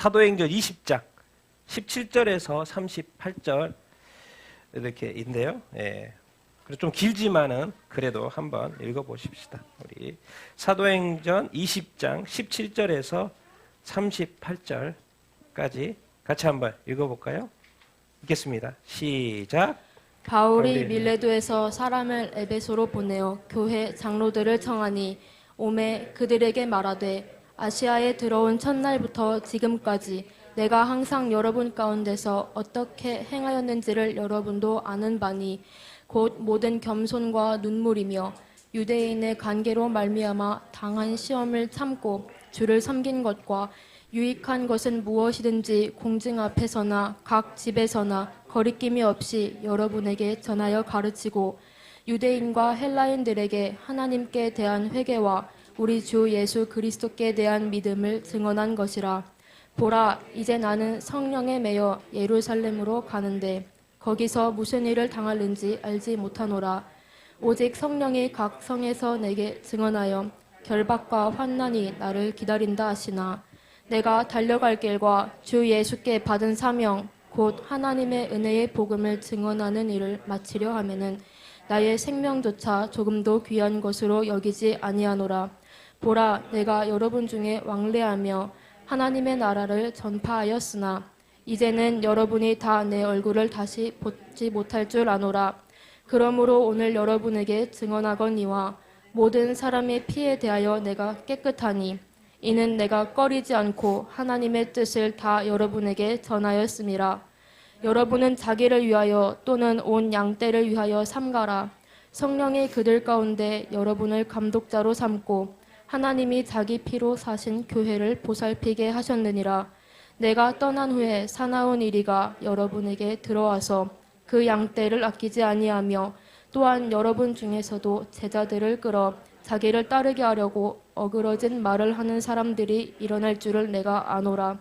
사도행전 20장 17절에서 38절 이렇게 있는데요. 예. 좀 길지만은 그래도 한번 읽어보십시다. 우리 사도행전 20장 17절에서 38절까지 같이 한번 읽어볼까요? 읽겠습니다. 시작. 바울이 밀레도에서 사람을 에베소로 보내어 교회 장로들을 청하니 오매 그들에게 말하되 아시아에 들어온 첫날부터 지금까지 내가 항상 여러분 가운데서 어떻게 행하였는지를 여러분도 아는 바니 곧 모든 겸손과 눈물이며 유대인의 관계로 말미암아 당한 시험을 참고 주를 섬긴 것과 유익한 것은 무엇이든지 공중 앞에서나 각 집에서나 거리낌이 없이 여러분에게 전하여 가르치고 유대인과 헬라인들에게 하나님께 대한 회개와 우리 주 예수 그리스도께 대한 믿음을 증언한 것이라. 보라, 이제 나는 성령에 매여 예루살렘으로 가는데 거기서 무슨 일을 당할는지 알지 못하노라. 오직 성령이 각 성에서 내게 증언하여 결박과 환난이 나를 기다린다 하시나 내가 달려갈 길과 주 예수께 받은 사명 곧 하나님의 은혜의 복음을 증언하는 일을 마치려 하면은 나의 생명조차 조금도 귀한 것으로 여기지 아니하노라. 보라, 내가 여러분 중에 왕래하며 하나님의 나라를 전파하였으나 이제는 여러분이 다 내 얼굴을 다시 보지 못할 줄 아노라. 그러므로 오늘 여러분에게 증언하거니와 모든 사람의 피에 대하여 내가 깨끗하니 이는 내가 꺼리지 않고 하나님의 뜻을 다 여러분에게 전하였음이라. 여러분은 자기를 위하여 또는 온 양떼를 위하여 삼가라. 성령이 그들 가운데 여러분을 감독자로 삼고 하나님이 자기 피로 사신 교회를 보살피게 하셨느니라. 내가 떠난 후에 사나운 이리가 여러분에게 들어와서 그 양떼를 아끼지 아니하며 또한 여러분 중에서도 제자들을 끌어 자기를 따르게 하려고 어그러진 말을 하는 사람들이 일어날 줄을 내가 아노라.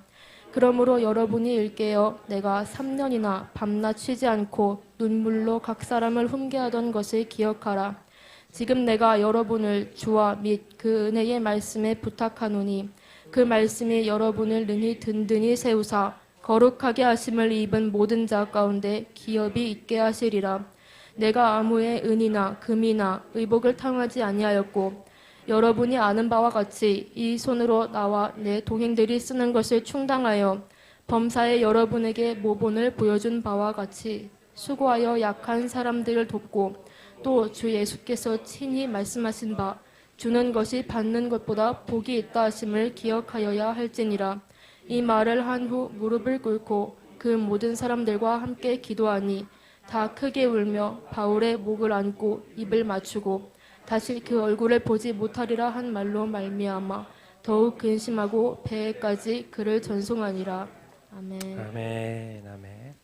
그러므로 여러분이 일깨어 내가 3년이나 밤낮 쉬지 않고 눈물로 각 사람을 훈계하던 것을 기억하라. 지금 내가 여러분을 주와 및 그 은혜의 말씀에 부탁하노니 그 말씀이 여러분을 능히 든든히 세우사 거룩하게 하심을 입은 모든 자 가운데 기업이 있게 하시리라. 내가 아무의 은이나 금이나 의복을 탕하지 아니하였고 여러분이 아는 바와 같이 이 손으로 나와 내 동행들이 쓰는 것을 충당하여 범사에 여러분에게 모본을 보여준 바와 같이 수고하여 약한 사람들을 돕고 또 주 예수께서 친히 말씀하신 바 주는 것이 받는 것보다 복이 있다 하심을 기억하여야 할지니라. 이 말을 한 후 무릎을 꿇고 그 모든 사람들과 함께 기도하니 다 크게 울며 바울의 목을 안고 입을 맞추고 다시 그 얼굴을 보지 못하리라 한 말로 말미암아 더욱 근심하고 배에까지 그를 전송하니라. 아멘. 아멘. 아멘.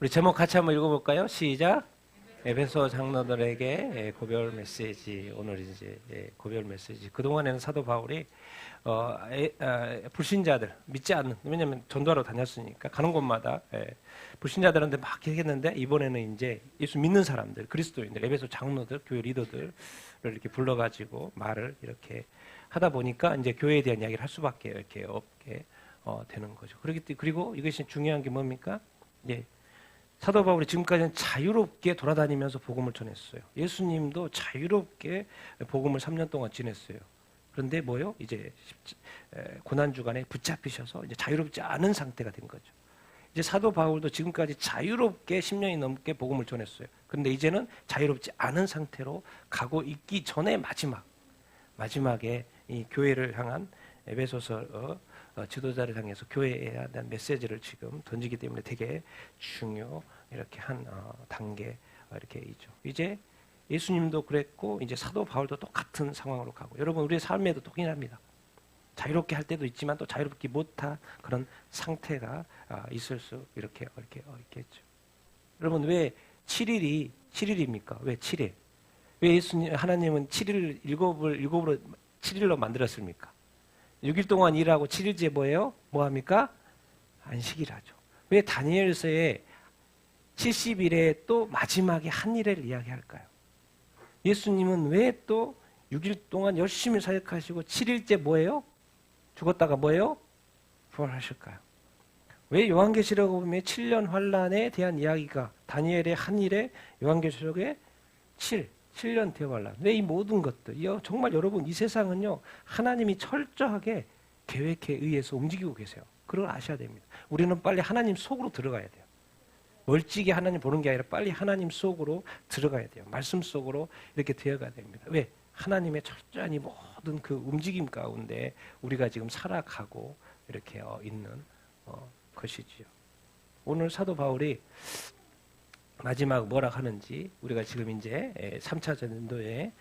우리 제목 같이 한번 읽어볼까요? 시작. 에베소 장로들에게 고별 메시지. 오늘 이제 고별 메시지. 그 동안에는 사도 바울이 불신자들 믿지 않는, 왜냐하면 전도하러 다녔으니까 가는 곳마다 불신자들한테 막 얘기했는데 이번에는 이제 예수 믿는 사람들, 그리스도인들, 에베소 장로들, 교회 리더들을 이렇게 불러가지고 말을 이렇게 하다 보니까 이제 교회에 대한 이야기를 할 수밖에 이렇게 없게 되는 거죠. 그리고 이것이 중요한 게 뭡니까? 예. 사도 바울이 지금까지는 자유롭게 돌아다니면서 복음을 전했어요. 예수님도 자유롭게 복음을 3년 동안 지냈어요. 그런데 뭐요? 이제 고난 주간에 붙잡히셔서 이제 자유롭지 않은 상태가 된 거죠. 이제 사도 바울도 지금까지 자유롭게 10년이 넘게 복음을 전했어요. 그런데 이제는 자유롭지 않은 상태로 가고 있기 전에 마지막에 이 교회를 향한 에베소서 지도자를 향해서 교회에 대한 메시지를 지금 던지기 때문에 되게 이렇게 한 단계 이렇게 있죠. 이제 예수님도 그랬고 이제 사도 바울도 똑같은 상황으로 가고 여러분 우리의 삶에도 동일합니다. 자유롭게 할 때도 있지만 또 자유롭게 못한 그런 상태가 있을 수 이렇게 있겠죠. 여러분 왜 7일이 7일입니까? 왜 7일? 왜 하나님은 7일 일곱으로 7일로 만들었습니까? 6일 동안 일하고 7일째 뭐예요? 뭐 합니까? 안식일하죠. 왜 다니엘서에 70일에 또 마지막에 한 일을 이야기할까요? 예수님은 왜 또 6일 동안 열심히 사역하시고 7일째 뭐예요? 죽었다가 뭐예요? 부활하실까요? 왜 요한계시록에 보면 7년 환란에 대한 이야기가 다니엘의 한 일에 요한계시록에 7년 대환란. 왜 이 모든 것들? 정말 여러분 이 세상은요 하나님이 철저하게 계획에 의해서 움직이고 계세요. 그걸 아셔야 됩니다. 우리는 빨리 하나님 속으로 들어가야 돼요. 멀찍이 하나님 보는 게 아니라 빨리 하나님 속으로 들어가야 돼요. 말씀 속으로 이렇게 되어가야 됩니다. 왜? 하나님의 철저한 이 모든 그 움직임 가운데 우리가 지금 살아가고 이렇게 있는 것이지요. 오늘 사도 바울이 마지막 뭐라 하는지 우리가 지금 이제 3차 전도의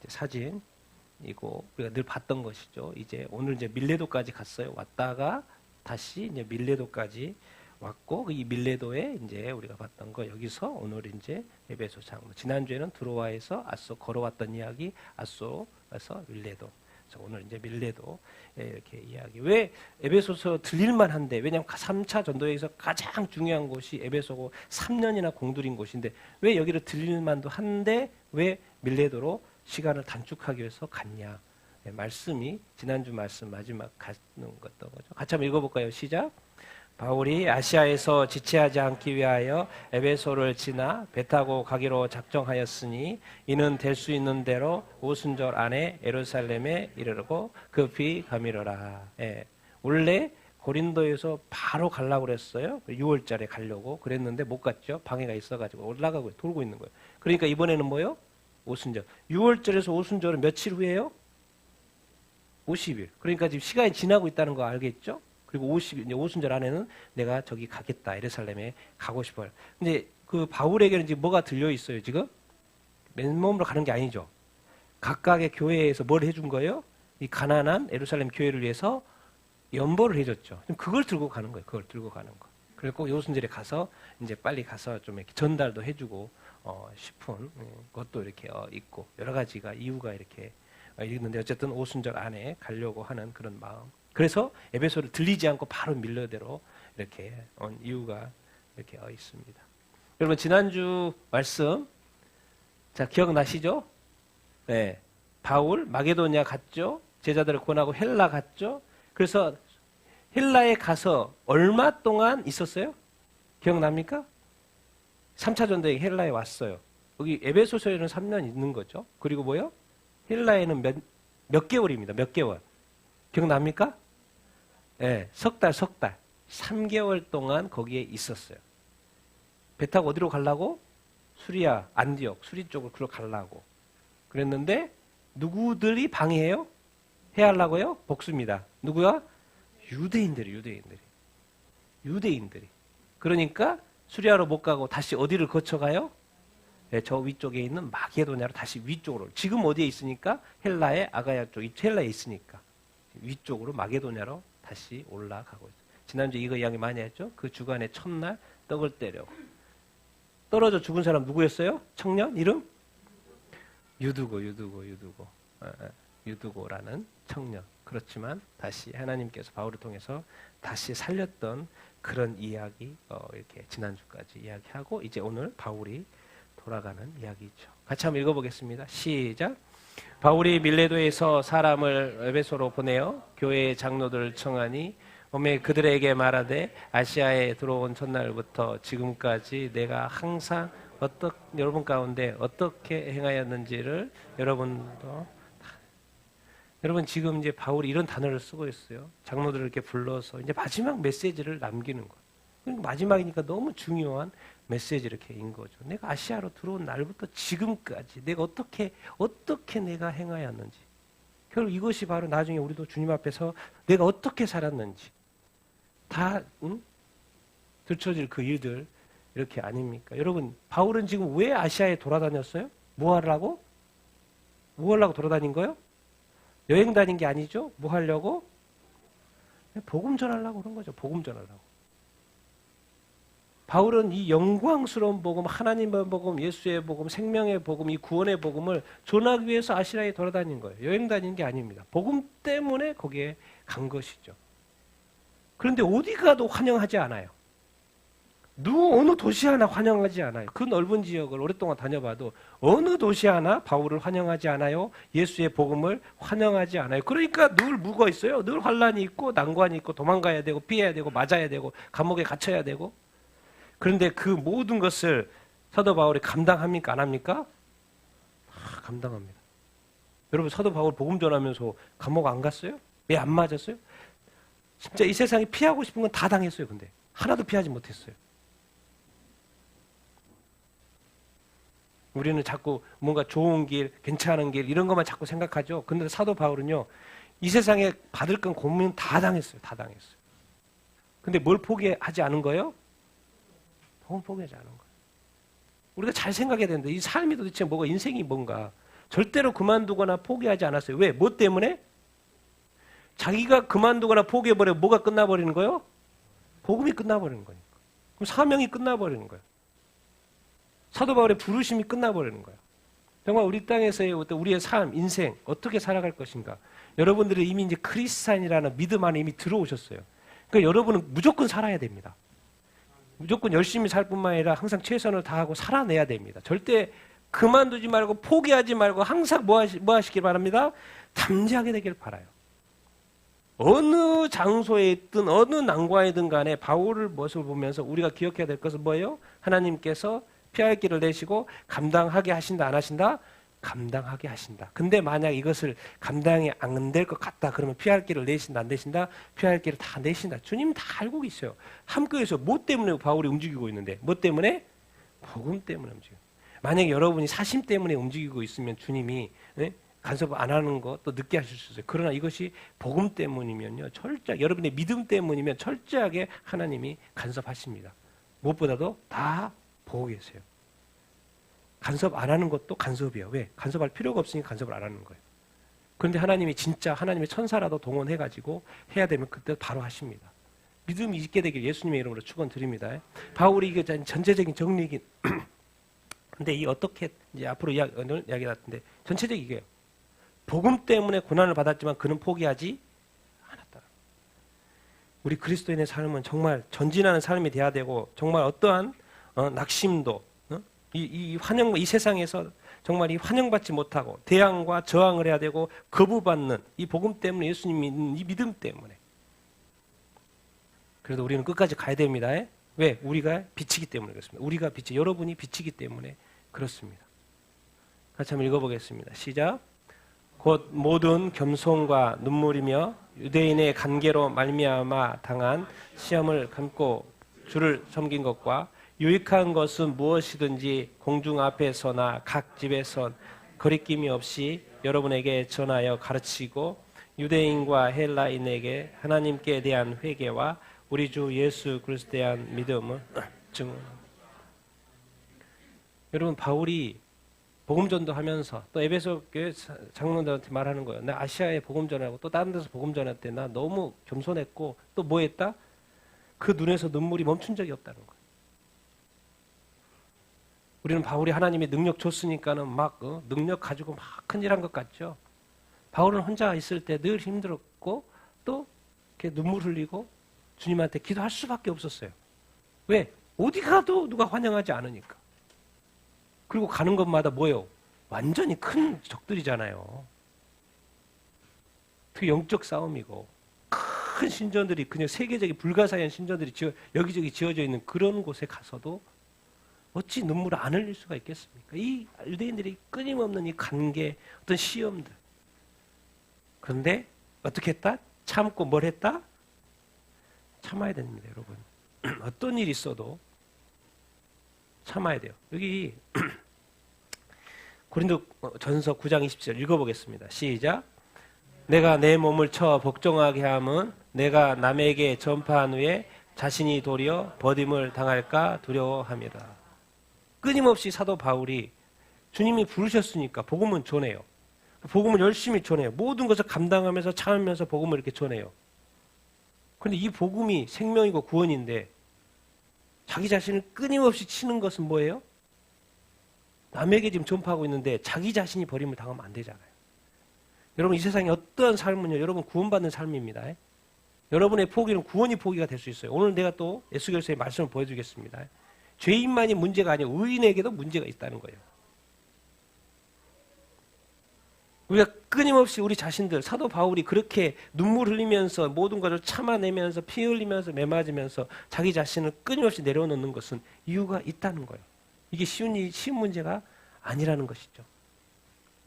사진이고 우리가 늘 봤던 것이죠. 이제 오늘 이제 밀레도까지 갔어요. 왔다가 다시 이제 밀레도까지 왔고 이 밀레도에 이제 우리가 봤던 거 여기서 오늘 이제 에베소 장로 지난주에는 드로아에서 아소 걸어왔던 이야기 아소에서 밀레도 그래서 오늘 이제 밀레도 이렇게 이야기 왜 에베소서 들릴만 한데 왜냐하면 3차 전도에서 가장 중요한 곳이 에베소고 3년이나 공들인 곳인데 왜 여기를 들릴만도 한데 왜 밀레도로 시간을 단축하기 위해서 갔냐 말씀이 지난주 말씀 마지막 가는 것던 거죠. 같이 한번 읽어볼까요? 시작. 바울이 아시아에서 지체하지 않기 위하여 에베소를 지나 배 타고 가기로 작정하였으니 이는 될 수 있는 대로 오순절 안에 예루살렘에 이르르고 급히 가미러라. 원래 고린도에서 바로 가려고 그랬어요. 6월달에 가려고 그랬는데 못 갔죠. 방해가 있어가지고 올라가고 돌고 있는 거예요. 그러니까 이번에는 뭐요? 오순절. 6월절에서 오순절은 며칠 후에요? 50일. 그러니까 지금 시간이 지나고 있다는 거 알겠죠? 그리고 50일, 이제 오순절 안에는 내가 저기 가겠다. 예루살렘에 가고 싶어요. 근데 그 바울에게는 지금 뭐가 들려 있어요, 지금? 맨몸으로 가는 게 아니죠. 각각의 교회에서 뭘 해준 거예요? 이 가난한 예루살렘 교회를 위해서 연보를 해줬죠. 그걸 들고 가는 거예요. 그걸 들고 가는 거. 그리고 오순절에 가서 이제 빨리 가서 좀 이렇게 전달도 해주고 싶은 것도 이렇게 있고 여러 가지가 이유가 이렇게 있는데 어쨌든 오순절 안에 가려고 하는 그런 마음. 그래서 에베소를 들리지 않고 바로 밀레도로 이렇게 온 이유가 이렇게 있습니다. 여러분 지난주 말씀 자 기억나시죠? 네, 바울 마게도냐 갔죠. 제자들을 권하고 헬라 갔죠. 그래서 헬라에 가서 얼마 동안 있었어요? 기억납니까? 3차 전도에 헬라에 왔어요. 여기 에베소서에는 3년 있는 거죠. 그리고 뭐요? 헬라에는 몇 개월입니다. 몇 개월. 기억납니까? 네, 석 달. 3개월 동안 거기에 있었어요. 배 타고 어디로 가려고? 수리아, 안디옥, 수리 쪽으로 그로 가려고. 그랬는데 누구들이 방해해요? 해야 하려고요? 복수입니다. 누구야? 유대인들이. 그러니까 수리아로 못 가고 다시 어디를 거쳐가요? 네, 저 위쪽에 있는 마게도냐로 다시 위쪽으로. 지금 어디에 있으니까? 헬라의 아가야 쪽, 헬라에 있으니까. 위쪽으로 마게도냐로 다시 올라가고 있어요. 지난주에 이거 이야기 많이 했죠? 그 주간의 첫날 떡을 떼려고. 떨어져 죽은 사람 누구였어요? 청년? 이름? 유두고라는 청년. 그렇지만 다시 하나님께서 바울을 통해서 다시 살렸던 그런 이야기 이렇게 지난주까지 이야기하고 이제 오늘 바울이 돌아가는 이야기죠. 같이 한번 읽어보겠습니다. 시작. 바울이 밀레도에서 사람을 에베소로 보내어 교회의 장로들을 청하니 오매 그들에게 말하되 아시아에 들어온 첫날부터 지금까지 내가 항상 여러분 가운데 어떻게 행하였는지를 여러분 지금 이제 바울이 이런 단어를 쓰고 있어요. 장로들을 이렇게 불러서 이제 마지막 메시지를 남기는 거예요. 그러니까 마지막이니까 너무 중요한 메시지 이렇게 인 거죠. 내가 아시아로 들어온 날부터 지금까지 내가 어떻게 내가 행하였는지. 결국 이것이 바로 나중에 우리도 주님 앞에서 내가 어떻게 살았는지 다 들춰질 그 일들 이렇게 아닙니까? 여러분 바울은 지금 왜 아시아에 돌아다녔어요? 뭐 하려고 돌아다닌 거예요? 여행 다닌 게 아니죠? 뭐 하려고? 복음 전하려고 그런 거죠. 복음 전하려고. 바울은 이 영광스러운 복음, 하나님의 복음, 예수의 복음, 생명의 복음, 이 구원의 복음을 전하기 위해서 아시아에 돌아다닌 거예요. 여행 다닌 게 아닙니다. 복음 때문에 거기에 간 것이죠. 그런데 어디 가도 환영하지 않아요. 어느 도시 하나 환영하지 않아요. 그 넓은 지역을 오랫동안 다녀봐도 어느 도시 하나 바울을 환영하지 않아요. 예수의 복음을 환영하지 않아요. 그러니까 늘 묵어 있어요. 늘 환란이 있고 난관이 있고 도망가야 되고 피해야 되고 맞아야 되고 감옥에 갇혀야 되고. 그런데 그 모든 것을 사도 바울이 감당합니까? 안 합니까? 감당합니다. 여러분 사도 바울 복음 전하면서 감옥 안 갔어요? 왜 안 맞았어요? 진짜 이 세상에 피하고 싶은 건 다 당했어요. 근데 하나도 피하지 못했어요. 우리는 자꾸 뭔가 좋은 길, 괜찮은 길 이런 것만 자꾸 생각하죠. 근데 사도 바울은요. 이 세상에 받을 건 고민 다 당했어요. 다 당했어요. 근데 뭘 포기하지 않은 거예요? 복음 포기하지 않은 거예요. 우리가 잘 생각해야 되는데 이 삶이 도대체 뭐가 인생이 뭔가 절대로 그만두거나 포기하지 않았어요. 왜? 뭐 때문에? 자기가 그만두거나 포기해버리면 뭐가 끝나버리는 거예요? 복음이 끝나버리는 거니까. 그럼 사명이 끝나버리는 거예요. 사도 바울의 부르심이 끝나버리는 거예요. 정말 우리 땅에서의 어떤 우리의 삶, 인생 어떻게 살아갈 것인가. 여러분들이 이미 이제 크리스찬이라는 믿음 안에 이미 들어오셨어요. 그러니까 여러분은 무조건 살아야 됩니다. 무조건 열심히 살 뿐만 아니라 항상 최선을 다하고 살아내야 됩니다. 절대 그만두지 말고 포기하지 말고 항상 뭐 하시길 바랍니다? 담대하게 되길 바라요. 어느 장소에 있든 어느 난관이든 간에 바울을 모습을 보면서 우리가 기억해야 될 것은 뭐예요? 하나님께서 피할 길을 내시고 감당하게 하신다 안 하신다? 감당하게 하신다. 근데 만약 이것을 감당이 안 될 것 같다 그러면 피할 길을 내신다 안 내신다? 피할 길을 다 내신다. 주님 다 알고 계세요. 함께해서 뭐 때문에 바울이 움직이고 있는데 뭐 때문에? 복음 때문에 움직여요. 만약에 여러분이 사심 때문에 움직이고 있으면 주님이 간섭 안 하는 거 또 늦게 하실 수 있어요. 그러나 이것이 복음 때문이면요. 철저하게 여러분의 믿음 때문이면 철저하게 하나님이 간섭하십니다. 무엇보다도 다 보고 계세요. 간섭 안 하는 것도 간섭이에요. 왜? 간섭할 필요가 없으니까 간섭을 안 하는 거예요. 그런데 하나님이 진짜 하나님의 천사라도 동원해가지고 해야 되면 그때 바로 하십니다. 믿음이 있게 되길 예수님의 이름으로 축원드립니다. 바울이 이게 전체적인 정리이긴 근데 이 어떻게 이제 앞으로 이야기 같은데 전체적인 이게요. 복음 때문에 고난을 받았지만 그는 포기하지 않았다. 우리 그리스도인의 삶은 정말 전진하는 삶이 돼야 되고 정말 어떠한 낙심도 이 세상에서 정말 이 환영받지 못하고 대항과 저항을 해야 되고 거부받는 이 복음 때문에 예수님 믿는 이 믿음 때문에 그래도 우리는 끝까지 가야 됩니다. 왜? 우리가 빛이기 때문에 그렇습니다. 우리가 빛이 여러분이 빛이기 때문에 그렇습니다. 같이 한번 읽어보겠습니다. 시작. 곧 모든 겸손과 눈물이며 유대인의 간계로 말미암아 당한 시험을 감고 주를 섬긴 것과 유익한 것은 무엇이든지 공중 앞에서나 각 집에서 거리낌이 없이 여러분에게 전하여 가르치고 유대인과 헬라인에게 하나님께 대한 회개와 우리 주 예수 그리스도에 대한 믿음을 증언합니다. 여러분 바울이 복음전도 하면서 또 에베소 교회 장로들한테 말하는 거예요. 나 아시아에 복음 전하고 또 다른 데서 복음 전할 때 나 너무 겸손했고 또 뭐 했다? 그 눈에서 눈물이 멈춘 적이 없다는 거예요. 우리는 바울이 하나님이 능력 줬으니까는 막 능력 가지고 막 큰일한 것 같죠. 바울은 혼자 있을 때 늘 힘들었고 또 이렇게 눈물 흘리고 주님한테 기도할 수밖에 없었어요. 왜? 어디 가도 누가 환영하지 않으니까. 그리고 가는 것마다 뭐예요? 완전히 큰 적들이잖아요. 그 영적 싸움이고 큰 신전들이 그냥 세계적인 불가사의한 신전들이 여기저기 지어져 있는 그런 곳에 가서도 어찌 눈물을 안 흘릴 수가 있겠습니까? 이 유대인들이 끊임없는 이 관계, 어떤 시험들. 그런데 어떻게 했다? 참고 뭘 했다? 참아야 됩니다, 여러분. 어떤 일이 있어도 참아야 돼요. 여기 고린도 전서 9장 20절 읽어보겠습니다. 시작. 내가 내 몸을 쳐 복종하게 함은 내가 남에게 전파한 후에 자신이 도리어 버림을 당할까 두려워함이라. 끊임없이 사도 바울이 주님이 부르셨으니까 복음은 전해요. 복음을 열심히 전해요. 모든 것을 감당하면서 참으면서 복음을 이렇게 전해요. 그런데 이 복음이 생명이고 구원인데 자기 자신을 끊임없이 치는 것은 뭐예요? 남에게 지금 전파하고 있는데 자기 자신이 버림을 당하면 안 되잖아요. 여러분 이 세상에 어떠한 삶은요. 여러분 구원받는 삶입니다. 여러분의 포기는 구원이 포기가 될 수 있어요. 오늘 내가 또 에스겔서의 말씀을 보여주겠습니다. 죄인만이 문제가 아니라 의인에게도 문제가 있다는 거예요. 우리가 끊임없이 우리 자신들, 사도 바울이 그렇게 눈물 흘리면서 모든 것을 참아내면서 피 흘리면서 매맞으면서 자기 자신을 끊임없이 내려놓는 것은 이유가 있다는 거예요. 이게 쉬운 문제가 아니라는 것이죠.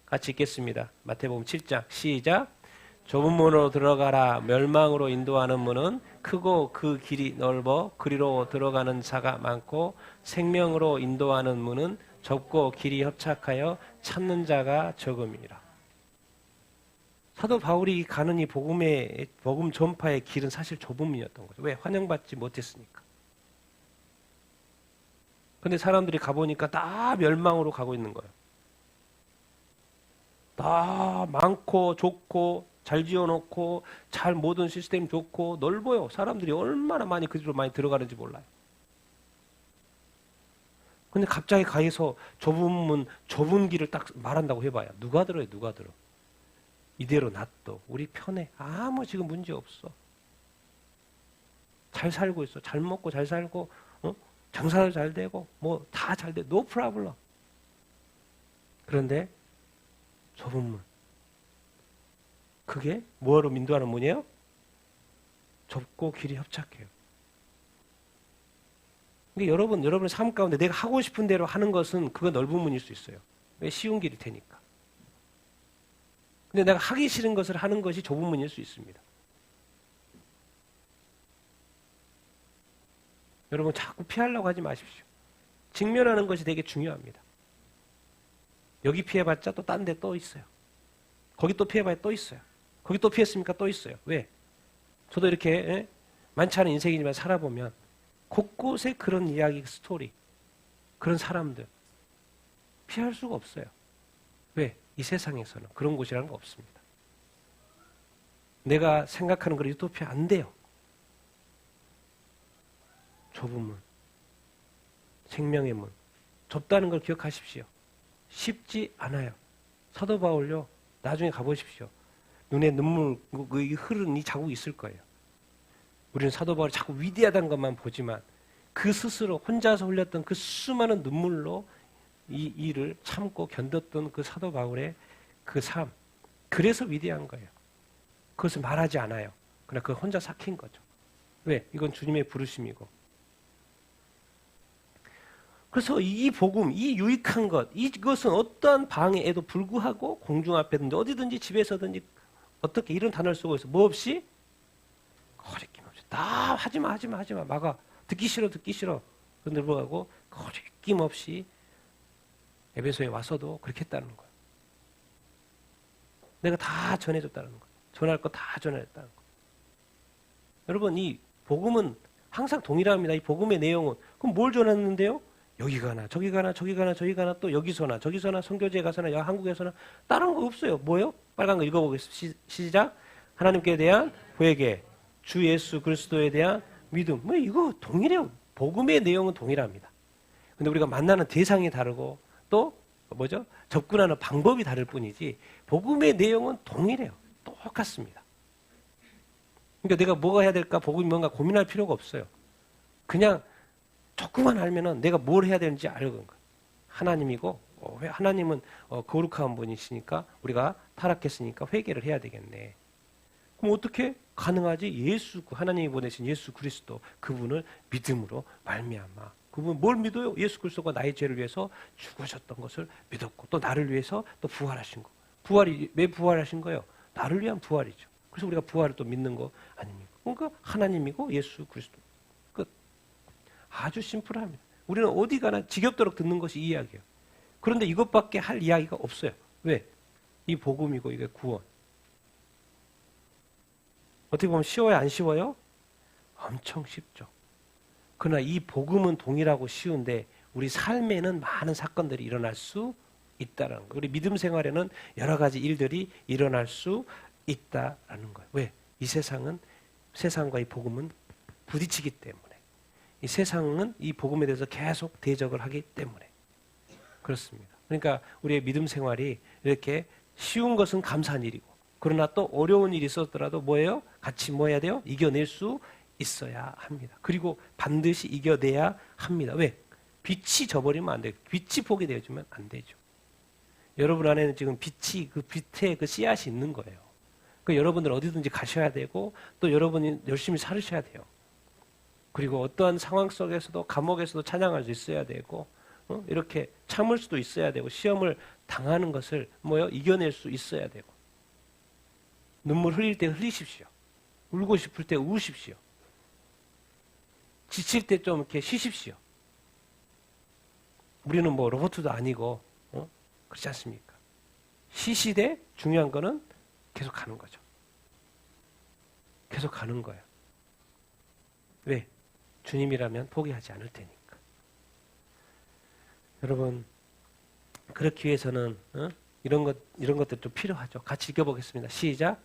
같이 읽겠습니다. 마태복음 7장 시작. 좁은 문으로 들어가라. 멸망으로 인도하는 문은 크고 그 길이 넓어 그리로 들어가는 자가 많고 생명으로 인도하는 문은 좁고 길이 협착하여 찾는 자가 적음이라. 사도 바울이 가는 이 복음 전파의 길은 사실 좁은 문이었던 거죠. 왜? 환영받지 못했으니까. 근데 사람들이 가보니까 다 멸망으로 가고 있는 거예요. 다 많고 좋고 잘 지어놓고 잘 모든 시스템 좋고 넓어요. 사람들이 얼마나 많이 그리로 많이 들어가는지 몰라요. 근데 갑자기 가서 좁은 길을 딱 말한다고 해봐요. 누가 들어요? 누가 들어? 이대로 놔둬. 우리 편해. 아무 지금 문제 없어. 잘 살고 있어. 잘 먹고 잘 살고 장사도 잘 되고 뭐 다 잘 돼. No problem. 그런데 좁은 문. 그게 뭐로 인도하는 문이에요? 좁고 길이 협착해요. 그러니까 여러분의 삶 가운데 내가 하고 싶은 대로 하는 것은 그거 넓은 문일 수 있어요. 왜? 쉬운 길이 되니까. 근데 내가 하기 싫은 것을 하는 것이 좁은 문일 수 있습니다. 여러분 자꾸 피하려고 하지 마십시오. 직면하는 것이 되게 중요합니다. 여기 피해봤자 또 딴 데 또 있어요. 거기 또 피해봐야 또 있어요. 거기 또 피했으니까 또 있어요. 왜? 저도 이렇게 많지 않은 인생이지만 살아보면 곳곳에 그런 이야기, 스토리, 그런 사람들 피할 수가 없어요. 왜? 이 세상에서는 그런 곳이라는 거 없습니다. 내가 생각하는 그런 유토피아 안 돼요. 좁은 문, 생명의 문, 좁다는 걸 기억하십시오. 쉽지 않아요. 사도 바울요, 나중에 가보십시오. 눈에 눈물 흐르는 이 자국이 있을 거예요. 우리는 사도 바울이 자꾸 위대하다는 것만 보지만 그 스스로 혼자서 흘렸던 그 수많은 눈물로 이 일을 참고 견뎠던 그 사도 바울의 그 삶, 그래서 위대한 거예요. 그것을 말하지 않아요. 그러나 그걸 혼자 삭힌 거죠. 왜? 이건 주님의 부르심이고. 그래서 이 복음, 이 유익한 것, 이것은 어떠한 방해에도 불구하고 공중 앞에든지 어디든지 집에서든지 어떻게 이런 단어를 쓰고 있어. 뭐 없이? 거리낌 없이. 다 하지마 막아. 듣기 싫어. 그런데 불구하고 거리낌 없이 에베소에 와서도 그렇게 했다는 거예요. 내가 다 전해줬다는 거예요. 전할 거 다 전해줬다는 거예요. 여러분, 이 복음은 항상 동일합니다. 이 복음의 내용은. 그럼 뭘 전했는데요? 여기 가나 저기 가나 또 여기서나 저기서나 선교지에 가서나 한국에서나 다른 거 없어요. 뭐예요? 빨간 거 읽어보겠습니다. 시작. 하나님께 대한 회개, 주 예수 그리스도에 대한 믿음. 뭐 이거 동일해요. 복음의 내용은 동일합니다. 근데 우리가 만나는 대상이 다르고 또 뭐죠? 접근하는 방법이 다를 뿐이지 복음의 내용은 동일해요. 똑같습니다. 그러니까 내가 뭐가 해야 될까? 복음이 뭔가 고민할 필요가 없어요. 그냥 조금만 알면은 내가 뭘 해야 되는지 알건 거예요. 하나님이고 하나님은 거룩한 분이시니까 우리가 타락했으니까 회개를 해야 되겠네. 그럼 어떻게 가능하지? 하나님이 보내신 예수 그리스도 그분을 믿음으로 말미암아. 그분 뭘 믿어요? 예수 그리스도가 나의 죄를 위해서 죽으셨던 것을 믿었고 또 나를 위해서 또 부활하신 거. 부활이 왜 부활하신 거예요? 나를 위한 부활이죠. 그래서 우리가 부활을 또 믿는 거 아닙니까? 그러니까 하나님이고 예수 그리스도. 끝. 아주 심플합니다. 우리는 어디 가나 지겹도록 듣는 것이 이 이야기예요. 그런데 이것밖에 할 이야기가 없어요. 왜? 이 복음이고 이게 구원. 어떻게 보면 쉬워요? 안 쉬워요? 엄청 쉽죠. 그러나 이 복음은 동일하고 쉬운데 우리 삶에는 많은 사건들이 일어날 수 있다는 거예요. 우리 믿음 생활에는 여러 가지 일들이 일어날 수 있다라는 거예요. 왜? 이 세상과 이 복음은 부딪히기 때문에. 이 세상은 이 복음에 대해서 계속 대적을 하기 때문에. 그렇습니다. 그러니까 우리의 믿음 생활이 이렇게 쉬운 것은 감사한 일이고 그러나 또 어려운 일이 있었더라도 뭐예요? 같이 뭐 해야 돼요? 이겨낼 수 있어야 합니다. 그리고 반드시 이겨내야 합니다. 왜? 빛이 져버리면 안 돼요. 빛이 포기되어주면 안 되죠. 여러분 안에는 지금 빛이 그 빛에 그 씨앗이 있는 거예요. 그 여러분들 어디든지 가셔야 되고 또 여러분이 열심히 살으셔야 돼요. 그리고 어떠한 상황 속에서도 감옥에서도 찬양할 수 있어야 되고 이렇게 참을 수도 있어야 되고 시험을 당하는 것을 뭐요? 이겨낼 수 있어야 되고 눈물 흘릴 때 흘리십시오. 울고 싶을 때 우십시오. 지칠 때 좀 이렇게 쉬십시오. 우리는 뭐 로봇도 아니고 그렇지 않습니까? 쉬시되 중요한 거는 계속 가는 거죠. 계속 가는 거예요. 왜? 주님이라면 포기하지 않을 테니까. 여러분 그렇기 위해서는 이런 것들 좀 필요하죠. 같이 읽어보겠습니다. 시작.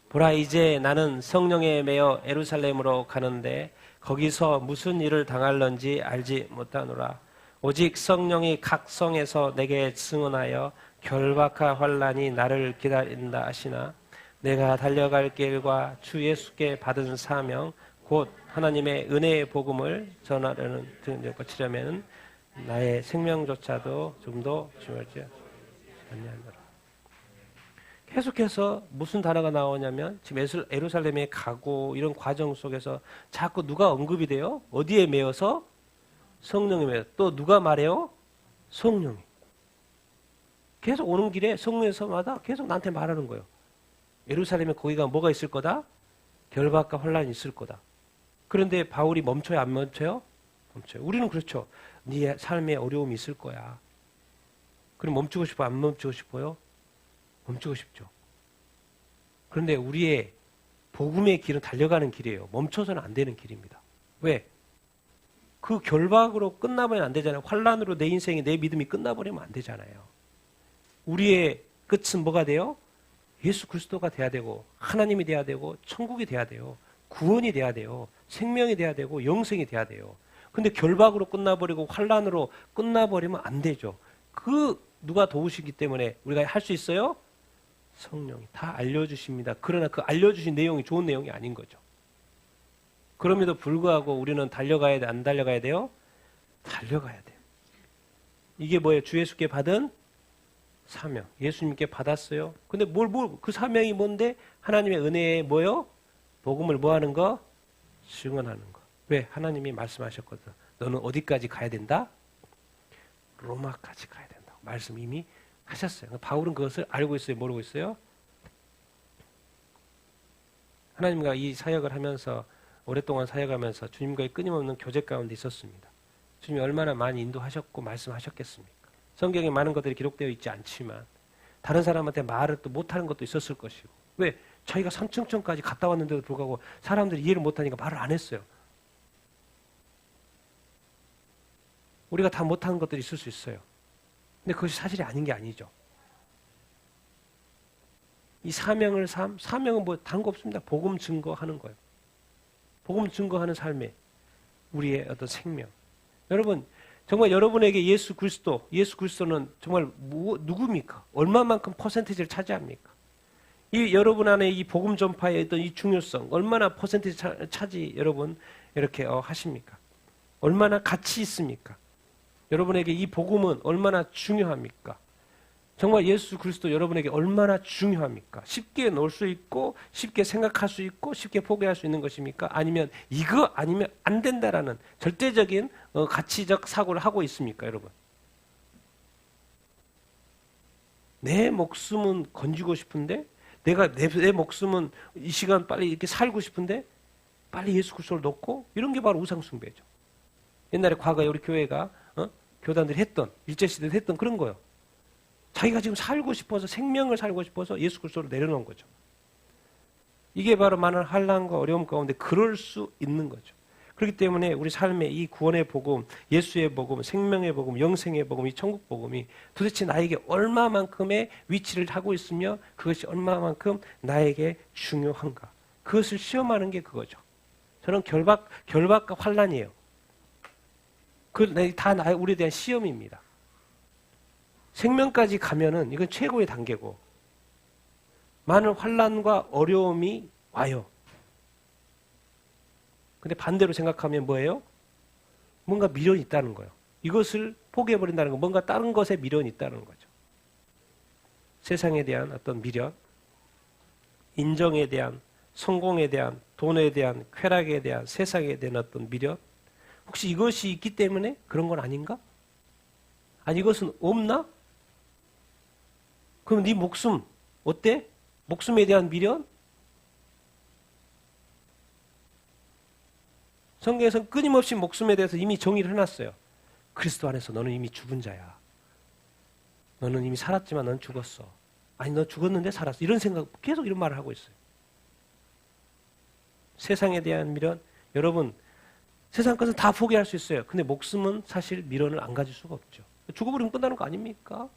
보라 이제 나는 성령에 매여 예루살렘으로 가는데 거기서 무슨 일을 당할런지 알지 못하노라. 오직 성령이 각 성에서 내게 증언하여 결박과 환난이 나를 기다린다 하시나 내가 달려갈 길과 주 예수께 받은 사명 곧 하나님의 은혜의 복음을 전하려는 등을 거치려면 나의 생명조차도 좀 더 중요하지 않냐노라. 계속해서 무슨 단어가 나오냐면 지금 예루살렘에 가고 이런 과정 속에서 자꾸 누가 언급이 돼요? 어디에 매여서? 성령에 매여. 또 누가 말해요? 성령이. 계속 오는 길에 성령에서마다 계속 나한테 말하는 거예요. 예루살렘에 거기가 뭐가 있을 거다? 결박과 혼란이 있을 거다. 그런데 바울이 멈춰요? 안 멈춰요? 멈춰요. 우리는 그렇죠. 네 삶에 어려움이 있을 거야. 그럼 멈추고 싶어? 안 멈추고 싶어요? 멈추고 싶죠. 그런데 우리의 복음의 길은 달려가는 길이에요. 멈춰서는 안 되는 길입니다. 왜? 그 결박으로 끝나면 안 되잖아요. 환란으로 내 인생이 내 믿음이 끝나버리면 안 되잖아요. 우리의 끝은 뭐가 돼요? 예수 그리스도가 돼야 되고 하나님이 돼야 되고 천국이 돼야 돼요. 구원이 돼야 돼요. 생명이 돼야 되고 영생이 돼야 돼요. 근데 결박으로 끝나버리고 환란으로 끝나버리면 안 되죠. 그 누가 도우시기 때문에 우리가 할 수 있어요? 성령이 다 알려주십니다. 그러나 그 알려주신 내용이 좋은 내용이 아닌 거죠. 그럼에도 불구하고 우리는 달려가야 돼, 안 달려가야 돼요? 달려가야 돼요. 이게 뭐예요? 주 예수께 받은 사명. 예수님께 받았어요. 근데 그 사명이 뭔데? 하나님의 은혜에 뭐요? 복음을 뭐 하는 거? 증언하는 거. 왜? 하나님이 말씀하셨거든. 너는 어디까지 가야 된다? 로마까지 가야 된다고. 말씀 이미 하셨어요. 바울은 그것을 알고 있어요? 모르고 있어요? 하나님과 이 사역을 하면서 오랫동안 사역하면서 주님과의 끊임없는 교제 가운데 있었습니다. 주님이 얼마나 많이 인도하셨고 말씀하셨겠습니까? 성경에 많은 것들이 기록되어 있지 않지만 다른 사람한테 말을 또 못하는 것도 있었을 것이고 왜? 자기가 삼층천까지 갔다 왔는데도 불구하고 사람들이 이해를 못하니까 말을 안 했어요. 우리가 다 못하는 것들이 있을 수 있어요. 근데 그것이 사실이 아닌 게 아니죠. 이 사명은 뭐 다른 거 없습니다. 복음 증거하는 거예요. 복음 증거하는 삶에 우리의 어떤 생명. 여러분 정말 여러분에게 예수 그리스도는 정말 누굽니까? 얼마만큼 퍼센티지를 차지합니까? 이 여러분 안에 이 복음 전파의 어떤 이 중요성 얼마나 퍼센티지 차지 여러분 이렇게 하십니까? 얼마나 가치 있습니까? 여러분에게 이 복음은 얼마나 중요합니까? 정말 예수 그리스도 여러분에게 얼마나 중요합니까? 쉽게 놓을 수 있고 쉽게 생각할 수 있고 쉽게 포기할 수 있는 것입니까? 아니면 이거 아니면 안 된다라는 절대적인 가치적 사고를 하고 있습니까, 여러분? 내 목숨은 건지고 싶은데 내가 내 목숨은 이 시간 빨리 이렇게 살고 싶은데 빨리 예수 그리스도를 놓고 이런 게 바로 우상 숭배죠. 옛날에 과거에 우리 교회가 교단들이 했던 일제시대에 했던 그런 거예요. 자기가 지금 살고 싶어서 생명을 살고 싶어서 예수 그리스도를 내려놓은 거죠. 이게 바로 많은 환난과 어려움 가운데 그럴 수 있는 거죠. 그렇기 때문에 우리 삶의 이 구원의 복음, 예수의 복음, 생명의 복음, 영생의 복음, 이 천국 복음이 도대체 나에게 얼마만큼의 위치를 하고 있으며 그것이 얼마만큼 나에게 중요한가. 그것을 시험하는 게 그거죠. 저는 결박과 환난이에요. 다 우리에 대한 시험입니다. 생명까지 가면은 이건 최고의 단계고 많은 환난과 어려움이 와요. 근데 반대로 생각하면 뭐예요? 뭔가 미련이 있다는 거예요. 이것을 포기해버린다는 건 뭔가 다른 것에 미련이 있다는 거죠. 세상에 대한 어떤 미련, 인정에 대한, 성공에 대한, 돈에 대한, 쾌락에 대한, 세상에 대한 어떤 미련, 혹시 이것이 있기 때문에 그런 건 아닌가? 아니 이것은 없나? 그럼 네 목숨 어때? 목숨에 대한 미련? 성경에서는 끊임없이 목숨에 대해서 이미 정의를 해놨어요. 그리스도 안에서 너는 이미 죽은 자야. 너는 이미 살았지만 넌 죽었어. 아니 너 죽었는데 살았어. 이런 생각 계속 이런 말을 하고 있어요. 세상에 대한 미련, 여러분 세상 것은 다 포기할 수 있어요. 근데 목숨은 사실 미련을 안 가질 수가 없죠. 죽어버리면 끝나는 거 아닙니까?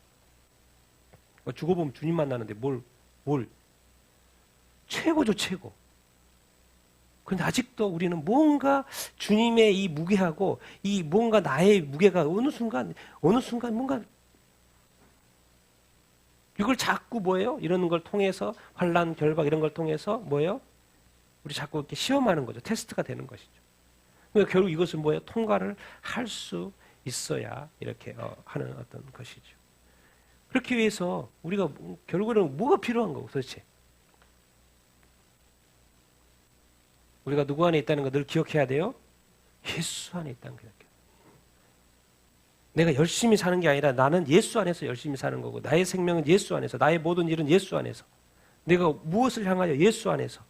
죽어보면 주님 만나는데 뭘 최고죠, 최고. 그런데 아직도 우리는 뭔가 주님의 이 무게하고 이 뭔가 나의 무게가 어느 순간 뭔가 이걸 자꾸 뭐예요? 이런 걸 통해서 환난, 결박 이런 걸 통해서 뭐예요? 우리 자꾸 이렇게 시험하는 거죠. 테스트가 되는 것이죠. 그러니까 결국 이것은 뭐예요? 통과를 할 수 있어야 이렇게 하는 어떤 것이죠. 그렇기 위해서 우리가 결국에는 뭐가 필요한 거고 도대체? 우리가 누구 안에 있다는 거 늘 기억해야 돼요. 예수 안에 있다는 거 기억해요. 내가 열심히 사는 게 아니라 나는 예수 안에서 열심히 사는 거고 나의 생명은 예수 안에서 나의 모든 일은 예수 안에서 내가 무엇을 향하여 예수 안에서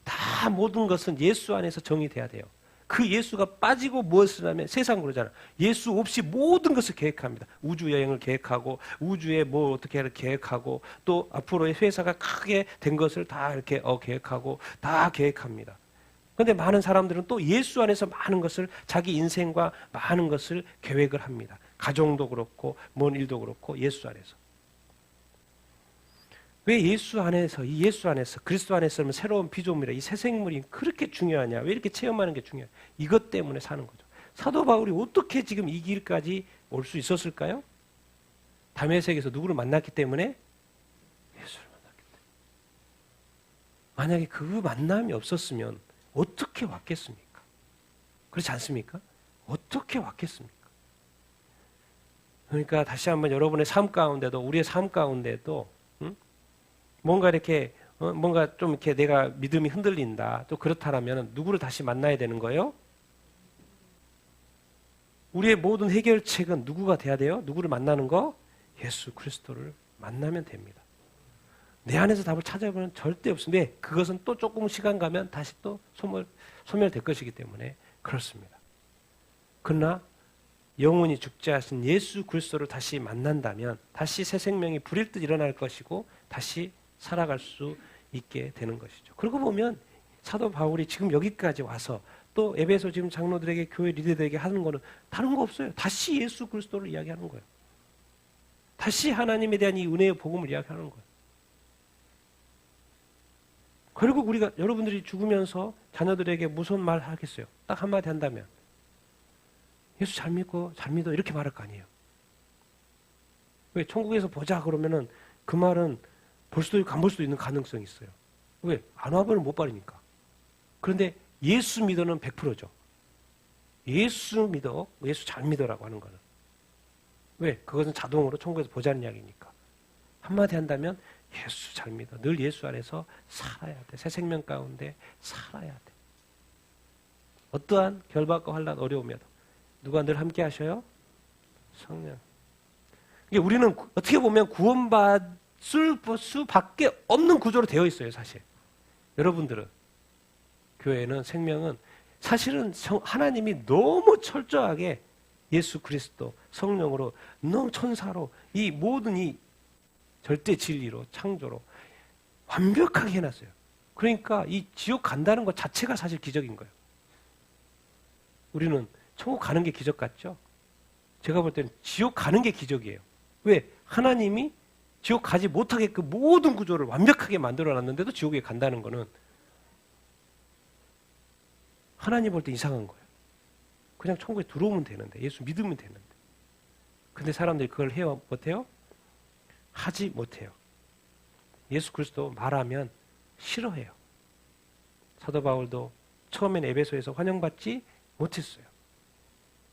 다 모든 것은 예수 안에서 정의돼야 돼요. 그 예수가 빠지고 무엇을 하면 세상 그러잖아. 예수 없이 모든 것을 계획합니다. 우주 여행을 계획하고 우주에 뭐 어떻게 하를 계획하고 또 앞으로의 회사가 크게 된 것을 다 이렇게 계획하고 다 계획합니다. 그런데 많은 사람들은 또 예수 안에서 많은 것을 자기 인생과 많은 것을 계획을 합니다. 가정도 그렇고 뭔 일도 그렇고 예수 안에서. 왜 예수 안에서 이 예수 안에서 그리스도 안에서는 새로운 피조물이라 이 새 생물이 그렇게 중요하냐? 왜 이렇게 체험하는 게 중요해? 이것 때문에 사는 거죠. 사도 바울이 어떻게 지금 이 길까지 올 수 있었을까요? 다메섹에서 누구를 만났기 때문에 예수를 만났기 때문에. 만약에 그 만남이 없었으면 어떻게 왔겠습니까? 그렇지 않습니까? 어떻게 왔겠습니까? 그러니까 다시 한번 여러분의 삶 가운데도 우리의 삶 가운데도 뭔가 이렇게 뭔가 좀 이렇게 내가 믿음이 흔들린다. 또 그렇다라면 누구를 다시 만나야 되는 거예요? 우리의 모든 해결책은 누구가 돼야 돼요? 누구를 만나는 거? 예수 그리스도를 만나면 됩니다. 내 안에서 답을 찾아보면 절대 없습니다. 왜? 그것은 또 조금 시간 가면 다시 또 소멸될 것이기 때문에 그렇습니다. 그러나 영원히 죽지 않으신 예수 그리스도를 다시 만난다면 다시 새 생명이 불일 듯 일어날 것이고 다시 살아갈 수 있게 되는 것이죠. 그러고 보면 사도 바울이 지금 여기까지 와서 또 에베소 지금 장로들에게 교회 리더들에게 하는 거는 다른 거 없어요. 다시 예수 그리스도를 이야기하는 거예요. 다시 하나님에 대한 이 은혜의 복음을 이야기하는 거예요. 결국 우리가 여러분들이 죽으면서 자녀들에게 무슨 말 하겠어요? 딱 한마디 한다면 예수 잘 믿고 잘 믿어 이렇게 말할 거 아니에요. 왜? 천국에서 보자 그러면은 그 말은 볼 수도 있고 안 볼 수도 있는 가능성이 있어요. 왜? 안 와보면 못 버리니까. 그런데 예수 믿어는 100%죠. 예수 믿어, 예수 잘 믿어라고 하는 거는. 왜? 그것은 자동으로 천국에서 보자는 이야기니까. 한마디 한다면 예수 잘 믿어. 늘 예수 안에서 살아야 돼. 새 생명 가운데 살아야 돼. 어떠한 결박과 환난 어려움에도 누가 늘 함께 하셔요? 성령. 이게 우리는 어떻게 보면 구원받을 수밖에 없는 구조로 되어 있어요, 사실. 여러분들은 교회는 생명은 사실은 하나님이 너무 철저하게 예수 그리스도 성령으로 너무 천사로 이 모든 이 절대 진리로 창조로 완벽하게 해놨어요. 그러니까 이 지옥 간다는 것 자체가 사실 기적인 거예요. 우리는 천국 가는 게 기적 같죠? 제가 볼 때는 지옥 가는 게 기적이에요. 왜? 하나님이 지옥 가지 못하게끔 모든 구조를 완벽하게 만들어놨는데도 지옥에 간다는 거는 하나님 볼 때 이상한 거예요. 그냥 천국에 들어오면 되는데 예수 믿으면 되는데 근데 사람들이 그걸 해요? 못해요? 하지 못해요. 예수 그리스도 말하면 싫어해요. 사도 바울도 처음엔 에베소에서 환영받지 못했어요.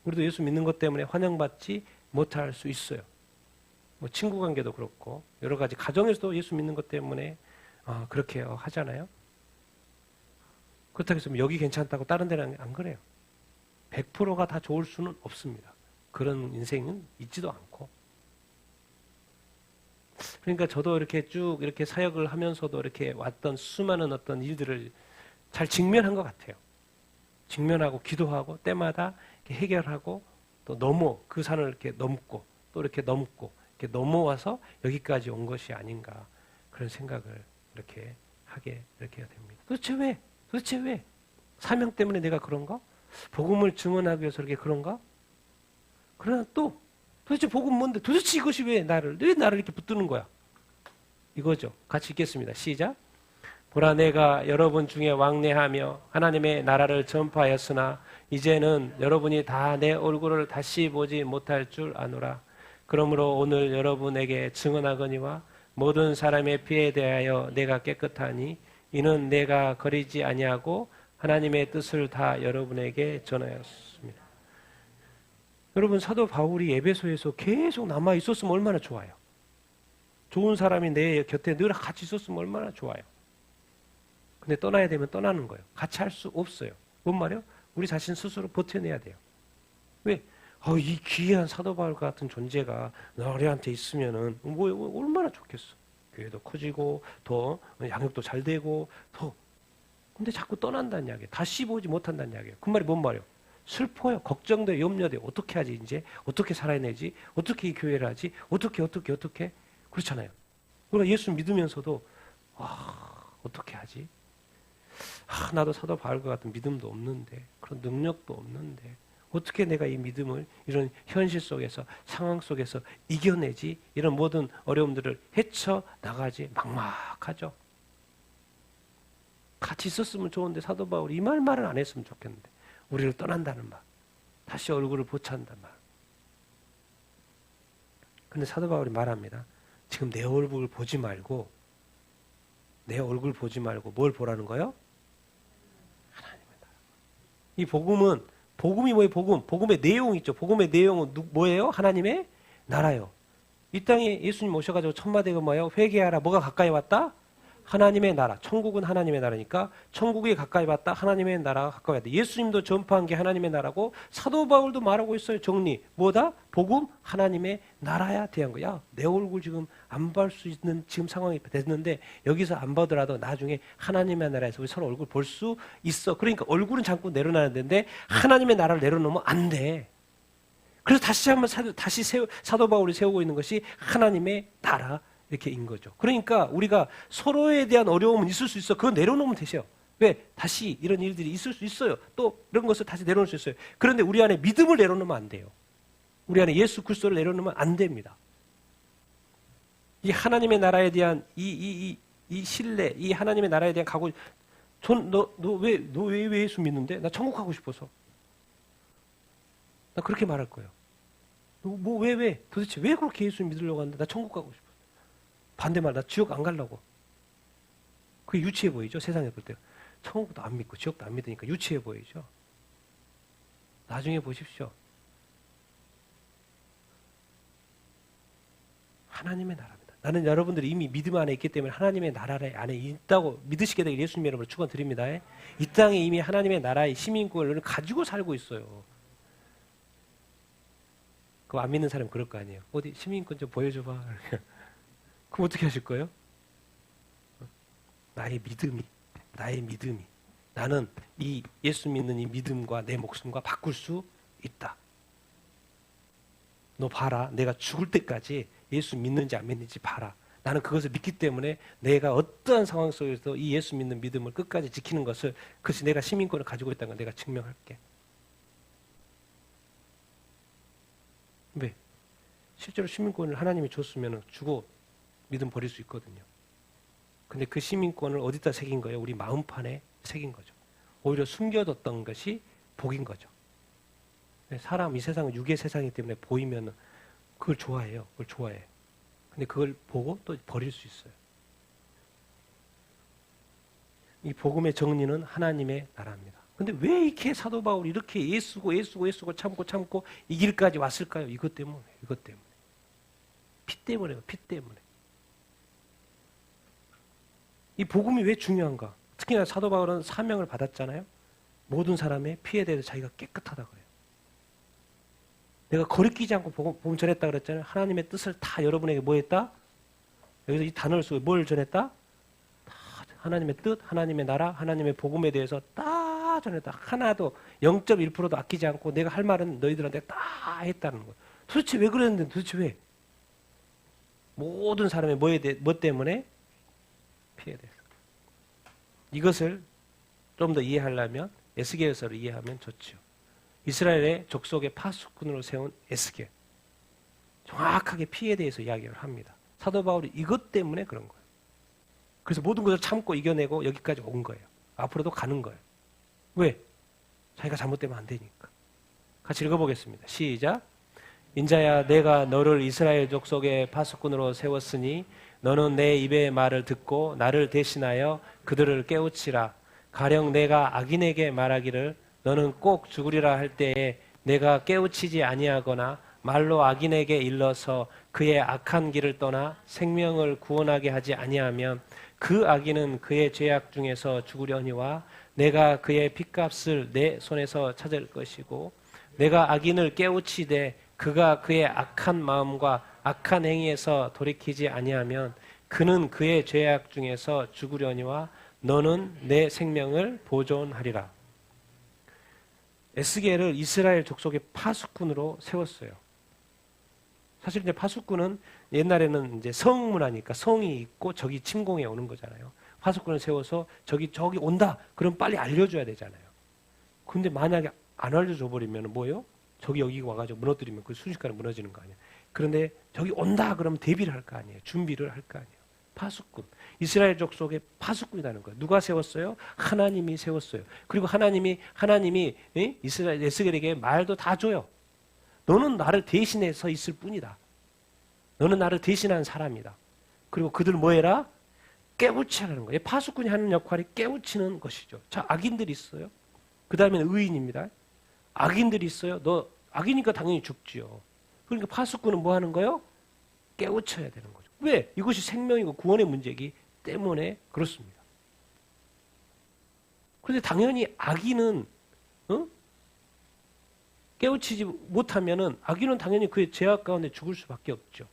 우리도 예수 믿는 것 때문에 환영받지 못할 수 있어요. 뭐 친구 관계도 그렇고 여러 가지 가정에서도 예수 믿는 것 때문에 그렇게 하잖아요. 그렇다고 해서 여기 괜찮다고 다른 데는 안 그래요. 100%가 다 좋을 수는 없습니다. 그런 인생은 있지도 않고. 그러니까 저도 이렇게 쭉 이렇게 사역을 하면서도 이렇게 왔던 수많은 어떤 일들을 잘 직면한 것 같아요. 직면하고 기도하고 때마다 이렇게 해결하고 또 그 산을 이렇게 넘고 또 이렇게 넘고 이렇게 넘어와서 여기까지 온 것이 아닌가 그런 생각을 이렇게 하게 이렇게 됩니다. 도대체 왜? 도대체 왜? 사명 때문에 내가 그런가? 복음을 증언하기 위해서 이렇게 그런가? 그러나 또 도대체 복음 뭔데? 도대체 이것이 왜 나를 이렇게 붙드는 거야? 이거죠. 같이 읽겠습니다. 시작. 보라 내가 여러분 중에 왕래하며 하나님의 나라를 전파하였으나 이제는 여러분이 다 내 얼굴을 다시 보지 못할 줄 아노라. 그러므로 오늘 여러분에게 증언하거니와 모든 사람의 피에 대하여 내가 깨끗하니 이는 내가 거리지 아니하고 하나님의 뜻을 다 여러분에게 전하였습니다. 여러분 사도 바울이 에베소에서 계속 남아 있었으면 얼마나 좋아요. 좋은 사람이 내 곁에 늘 같이 있었으면 얼마나 좋아요. 근데 떠나야 되면 떠나는 거예요. 같이 할 수 없어요. 뭔 말이요? 우리 자신 스스로 버텨내야 돼요. 왜? 이 귀한 사도 바울 같은 존재가 너희한테 있으면은 얼마나 좋겠어. 교회도 커지고 더 양육도 잘 되고 더. 근데 자꾸 떠난다는 이야기예요. 다시 보지 못한다는 이야기예요. 그 말이 뭔 말이에요? 슬퍼요. 걱정돼요. 염려돼요. 어떻게 하지 이제? 어떻게 살아내지? 어떻게 이 교회를 하지? 어떻게 그렇잖아요. 그러나 예수 믿으면서도 어떻게 하지? 나도 사도 바울과 같은 믿음도 없는데 그런 능력도 없는데 어떻게 내가 이 믿음을 이런 현실 속에서 상황 속에서 이겨내지? 이런 모든 어려움들을 헤쳐나가지 막막하죠. 같이 있었으면 좋은데 사도 바울이 이 말을 안 했으면 좋겠는데 우리를 떠난다는 말, 다시 얼굴을 보찬다는 말. 근데 사도 바울이 말합니다. 지금 내 얼굴 보지 말고 뭘 보라는 거예요? 하나님의 나라. 이 복음이 뭐예요? 복음의 내용이 있죠. 복음의 내용은 뭐예요? 하나님의 나라요. 이 땅에 예수님 오셔가지고 천마대가 뭐예요? 회개하라. 뭐가 가까이 왔다? 하나님의 나라. 천국은 하나님의 나라니까 천국이 가까이 왔다. 하나님의 나라가 가까이 왔다. 예수님도 전파한 게 하나님의 나라고 사도 바울도 말하고 있어요. 정리. 뭐다? 복음 하나님의 나라야 대한 거야. 내 얼굴 지금 안 볼 수 있는 지금 상황이 됐는데 여기서 안 보더라도 나중에 하나님의 나라에서 우리 서로 얼굴 볼 수 있어. 그러니까 얼굴은 자꾸 내려놔야 되는데 하나님의 나라를 내려놓으면 안 돼. 그래서 다시 사도 바울이 세우고 있는 것이 하나님의 나라. 이렇게 인 거죠. 그러니까 우리가 서로에 대한 어려움은 있을 수 있어. 그거 내려놓으면 되세요. 왜? 다시 이런 일들이 있을 수 있어요. 또 이런 것을 다시 내려놓을 수 있어요. 그런데 우리 안에 믿음을 내려놓으면 안 돼요. 우리 안에 예수 그리스도를 내려놓으면 안 됩니다. 이 하나님의 나라에 대한 이 신뢰, 이 하나님의 나라에 대한 각오. 너 왜 예수 믿는데? 나 천국 가고 싶어서. 나 그렇게 말할 거예요. 왜? 도대체 왜 그렇게 예수 믿으려고 하는데 나 천국 가고 싶어. 반대말, 나 지옥 안 가려고. 그게 유치해 보이죠? 세상에 볼 때. 천국도 안 믿고 지옥도 안 믿으니까 유치해 보이죠? 나중에 보십시오. 하나님의 나라입니다. 나는 여러분들이 이미 믿음 안에 있기 때문에 하나님의 나라 안에 있다고 믿으시게 되길 예수님 여러분을 축원드립니다. 이 땅에 이미 하나님의 나라의 시민권을 가지고 살고 있어요. 그거 안 믿는 사람 그럴 거 아니에요. 어디 시민권 좀 보여줘봐. 그럼 어떻게 하실 거예요? 나의 믿음이 나는 이 예수 믿는 이 믿음과 내 목숨과 바꿀 수 있다. 너 봐라. 내가 죽을 때까지 예수 믿는지 안 믿는지 봐라. 나는 그것을 믿기 때문에 내가 어떠한 상황 속에서 이 예수 믿는 믿음을 끝까지 지키는 것을 그것이 내가 시민권을 가지고 있다는 걸 내가 증명할게. 왜? 실제로 시민권을 하나님이 줬으면 주고 믿음 버릴 수 있거든요. 근데 그 시민권을 어디다 새긴 거예요? 우리 마음판에 새긴 거죠. 오히려 숨겨뒀던 것이 복인 거죠. 사람, 이 세상은 육의 세상이기 때문에 보이면 그걸 좋아해요. 그걸 좋아해. 근데 그걸 보고 또 버릴 수 있어요. 이 복음의 정리는 하나님의 나라입니다. 근데 왜 이렇게 사도 바울이 이렇게 애쓰고 참고 이 길까지 왔을까요? 이것 때문에. 피 때문에요. 피 때문에. 이 복음이 왜 중요한가? 특히나 사도 바울은 사명을 받았잖아요. 모든 사람의 피에 대해서 자기가 깨끗하다 그래요. 내가 거리끼지 않고 복음 전했다 그랬잖아요. 하나님의 뜻을 다 여러분에게 뭐 했다? 여기서 이 단어를 쓰고 뭘 전했다? 다 하나님의 뜻, 하나님의 나라, 하나님의 복음에 대해서 다 전했다. 하나도 0.1%도 아끼지 않고 내가 할 말은 너희들한테 다 했다는 거예요. 도대체 왜 그랬는데 도대체 왜? 모든 사람의 뭐 때문에? 피에 대해서. 이것을 좀 더 이해하려면 에스겔서를 이해하면 좋죠. 이스라엘의 족속의 파수꾼으로 세운 에스겔. 정확하게 피에 대해서 이야기를 합니다. 사도 바울이 이것 때문에 그런 거예요. 그래서 모든 것을 참고 이겨내고 여기까지 온 거예요. 앞으로도 가는 거예요. 왜? 자기가 잘못되면 안 되니까. 같이 읽어보겠습니다. 시작. 인자야 내가 너를 이스라엘 족속의 파수꾼으로 세웠으니 너는 내 입의 말을 듣고 나를 대신하여 그들을 깨우치라. 가령 내가 악인에게 말하기를 너는 꼭 죽으리라 할 때에 내가 깨우치지 아니하거나 말로 악인에게 일러서 그의 악한 길을 떠나 생명을 구원하게 하지 아니하면 그 악인은 그의 죄악 중에서 죽으려니와 내가 그의 핏값을 내 손에서 찾을 것이고 내가 악인을 깨우치되 그가 그의 악한 마음과 악한 행위에서 돌이키지 아니하면 그는 그의 죄악 중에서 죽으려니와 너는 내 생명을 보존하리라. 에스겔을 이스라엘 족속의 파수꾼으로 세웠어요. 사실 이제 파수꾼은 옛날에는 이제 성문화니까 성이 있고 적이 침공해 오는 거잖아요. 파수꾼을 세워서 적이 온다. 그럼 빨리 알려줘야 되잖아요. 근데 만약에 안 알려줘 버리면 뭐예요? 적이 여기 와가지고 무너뜨리면 그 순식간에 무너지는 거 아니에요. 그런데 적이 온다 그러면 대비를 할 거 아니에요. 준비를 할 거 아니에요. 파수꾼. 이스라엘 족속의 파수꾼이라는 거예요. 누가 세웠어요? 하나님이 세웠어요. 그리고 하나님이 이스라엘 에스겔에게 말도 다 줘요. 너는 나를 대신해서 있을 뿐이다. 너는 나를 대신하는 사람이다. 그리고 그들 뭐 해라? 깨우치라는 거예요. 파수꾼이 하는 역할이 깨우치는 것이죠. 자, 악인들이 있어요. 그 다음에는 의인입니다. 악인들이 있어요. 너 악이니까 당연히 죽지요. 그러니까 파수꾼은 뭐 하는 거예요? 깨우쳐야 되는 거죠. 왜? 이것이 생명이고 구원의 문제이기 때문에 그렇습니다. 그런데 당연히 악인은 깨우치지 못하면은 악인은 당연히 그의 죄악 가운데 죽을 수밖에 없죠.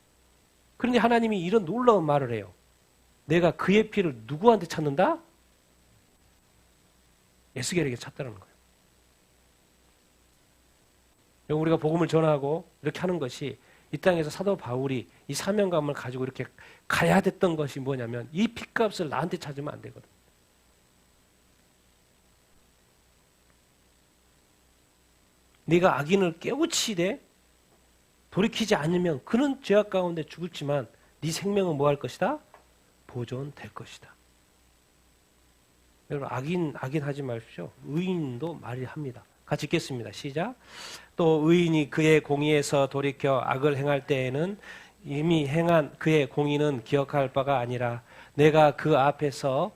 그런데 하나님이 이런 놀라운 말을 해요. 내가 그의 피를 누구한테 찾는다? 에스겔에게 찾다는 거예요. 우리가 복음을 전하고 이렇게 하는 것이 이 땅에서 사도 바울이 이 사명감을 가지고 이렇게 가야 됐던 것이 뭐냐면 이 핏값을 나한테 찾으면 안 되거든. 네가 악인을 깨우치되 돌이키지 않으면 그는 죄악 가운데 죽을지만 네 생명은 뭐 할 것이다? 보존될 것이다. 여러분 악인 하지 마십시오. 의인도 말합니다. 같이 읽겠습니다. 시작. 또 의인이 그의 공의에서 돌이켜 악을 행할 때에는 이미 행한 그의 공의는 기억할 바가 아니라 내가 그 앞에서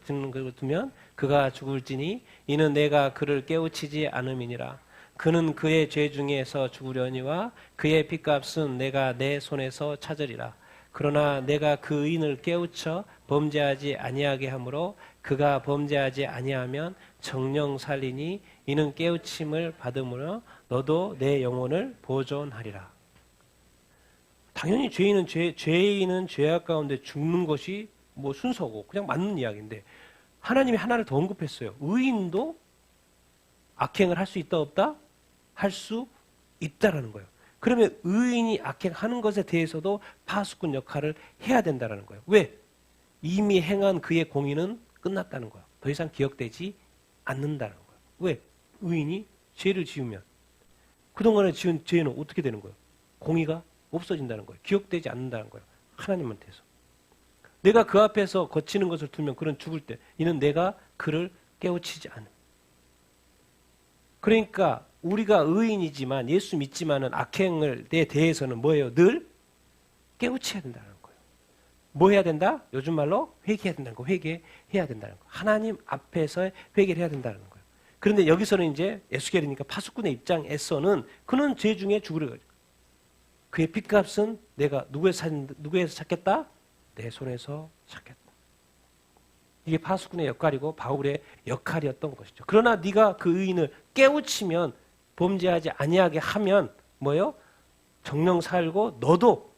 듣는 것을 두면 그가 죽을지니 이는 내가 그를 깨우치지 않음이니라. 그는 그의 죄 중에서 죽으려니와 그의 핏값은 내가 내 손에서 찾으리라. 그러나 내가 그 의인을 깨우쳐 범죄하지 아니하게 하므로 그가 범죄하지 아니하면 정령 살리니 이는 깨우침을 받음으로 너도 내 영혼을 보존하리라. 당연히 죄인은 죄악 가운데 죽는 것이 뭐 순서고 그냥 맞는 이야기인데 하나님이 하나를 더 언급했어요. 의인도 악행을 할 수 있다 없다? 할 수 있다라는 거예요. 그러면 의인이 악행하는 것에 대해서도 파수꾼 역할을 해야 된다는 거예요. 왜? 이미 행한 그의 공의는 끝났다는 거예요. 더 이상 기억되지 않는다는 거예요. 왜? 의인이 죄를 지으면 그동안에 지은 죄는 어떻게 되는 거예요? 공의가 없어진다는 거예요. 기억되지 않는다는 거예요. 하나님한테서. 내가 그 앞에서 거치는 것을 두면 그는 죽을 때 이는 내가 그를 깨우치지 않음. 그러니까 우리가 의인이지만 예수 믿지만은 악행에 대해서는 뭐예요? 늘 깨우쳐야 된다는 거예요. 뭐 해야 된다? 요즘 말로 회개해야 된다는 거. 회개해야 된다는 거. 하나님 앞에서 회개를 해야 된다는 거예요. 그런데 여기서는 이제 에스겔이니까 파수꾼의 입장에서는 그는 죄 중에 죽으려. 그의 핏값은 내가 누구에서 찾겠다? 내 손에서 찾겠다. 이게 파수꾼의 역할이고 바울의 역할이었던 것이죠. 그러나 네가 그 의인을 깨우치면 범죄하지 아니하게 하면 뭐예요? 정령 살고 너도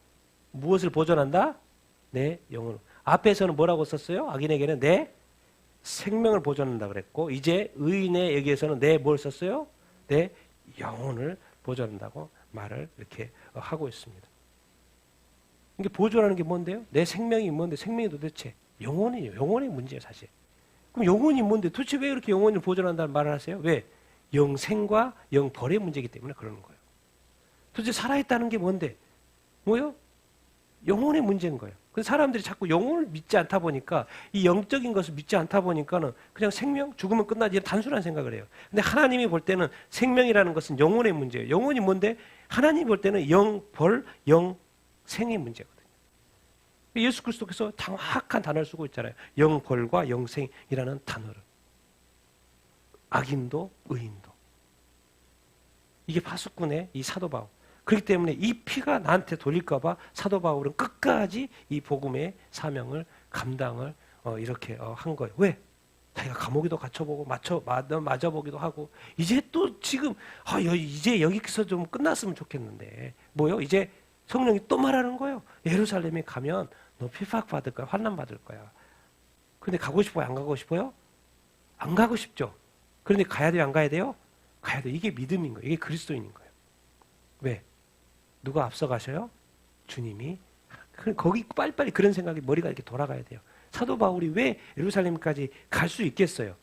무엇을 보존한다? 내 영혼을. 앞에서는 뭐라고 썼어요? 악인에게는 내 생명을 보존한다 그랬고 이제 의인의 여기에서는 내 뭘 썼어요? 내 영혼을 보존한다고 말을 이렇게 하고 있습니다. 이게 보존하는 게 뭔데요? 내 생명이 뭔데 생명이 도대체 영혼이에요. 영혼의 문제예요 사실. 그럼 영혼이 뭔데 도대체 왜 이렇게 영혼을 보존한다는 말을 하세요? 왜? 영생과 영벌의 문제이기 때문에 그러는 거예요. 도대체 살아있다는 게 뭔데? 뭐요? 영혼의 문제인 거예요. 그래서 사람들이 자꾸 영혼을 믿지 않다 보니까 이 영적인 것을 믿지 않다 보니까는 그냥 생명, 죽으면 끝나지 단순한 생각을 해요. 근데 하나님이 볼 때는 생명이라는 것은 영혼의 문제예요. 영혼이 뭔데? 하나님이 볼 때는 영벌, 영생의 문제거든요. 예수 그리스도께서 정확한 단어를 쓰고 있잖아요. 영벌과 영생이라는 단어를. 악인도 의인도. 이게 파수꾼의 이 사도 바울. 그렇기 때문에 이 피가 나한테 돌릴까 봐 사도 바울은 끝까지 이 복음의 사명을 감당을 이렇게 한 거예요. 왜? 자기가 감옥에도 갇혀보고 맞아보기도 하고 이제 또 지금 이제 여기서 좀 끝났으면 좋겠는데 뭐요? 이제 성령이 또 말하는 거예요. 예루살렘에 가면 너 핍박 받을 거야. 환난 받을 거야. 근데 가고 싶어요? 안 가고 싶어요? 안 가고 싶죠. 그런데 가야 돼요? 안 가야 돼요? 가야 돼요. 이게 믿음인 거예요. 이게 그리스도인인 거예요. 왜? 누가 앞서 가셔요? 주님이. 거기 빨리빨리 그런 생각이 머리가 이렇게 돌아가야 돼요. 사도 바울이 왜 예루살렘까지 갈 수 있겠어요?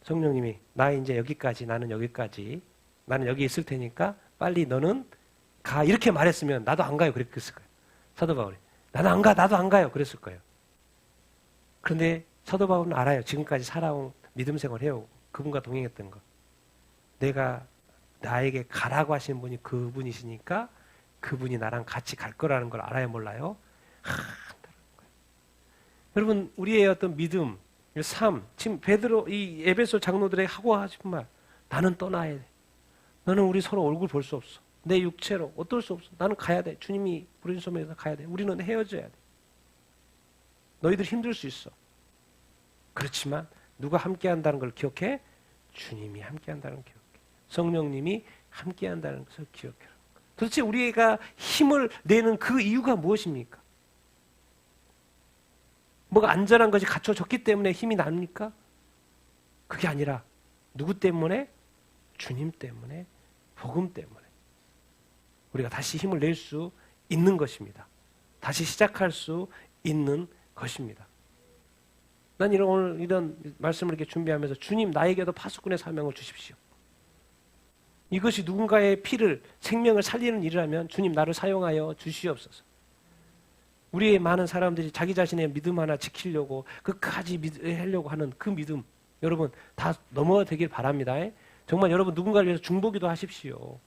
성령님이 나 이제 여기까지 나는 여기까지 나는 여기 있을 테니까 빨리 너는 가 이렇게 말했으면 나도 안 가요 그랬을 거예요. 사도 바울이 나는 안 가 나도 안 가요 그랬을 거예요. 그런데 사도 바울은 알아요. 지금까지 살아온 믿음 생활 해오고 그분과 동행했던 거. 내가 나에게 가라고 하시는 분이 그분이시니까 그분이 나랑 같이 갈 거라는 걸 알아야 몰라요? 여러분 우리의 어떤 믿음, 삶, 지금 베드로 이 에베소 장로들에게 하고 하신 말 나는 떠나야 돼. 너는 우리 서로 얼굴 볼 수 없어. 내 육체로 어떨 수 없어. 나는 가야 돼. 주님이 부르신 소명에서 가야 돼. 우리는 헤어져야 돼. 너희들 힘들 수 있어. 그렇지만 누가 함께 한다는 걸 기억해? 주님이 함께 한다는 걸 기억해. 성령님이 함께 한다는 것을 기억해라. 도대체 우리가 힘을 내는 그 이유가 무엇입니까? 뭐가 안전한 것이 갖춰졌기 때문에 힘이 납니까? 그게 아니라 누구 때문에? 주님 때문에, 복음 때문에 우리가 다시 힘을 낼 수 있는 것입니다. 다시 시작할 수 있는 것입니다. 난 오늘 이런 말씀을 이렇게 준비하면서 주님 나에게도 파수꾼의 사명을 주십시오. 이것이 누군가의 피를 생명을 살리는 일이라면 주님 나를 사용하여 주시옵소서. 우리의 많은 사람들이 자기 자신의 믿음 하나 지키려고 끝까지 하려고 하는 그 믿음 여러분 다 넘어되길 바랍니다. 정말 여러분 누군가를 위해서 중보기도 하십시오.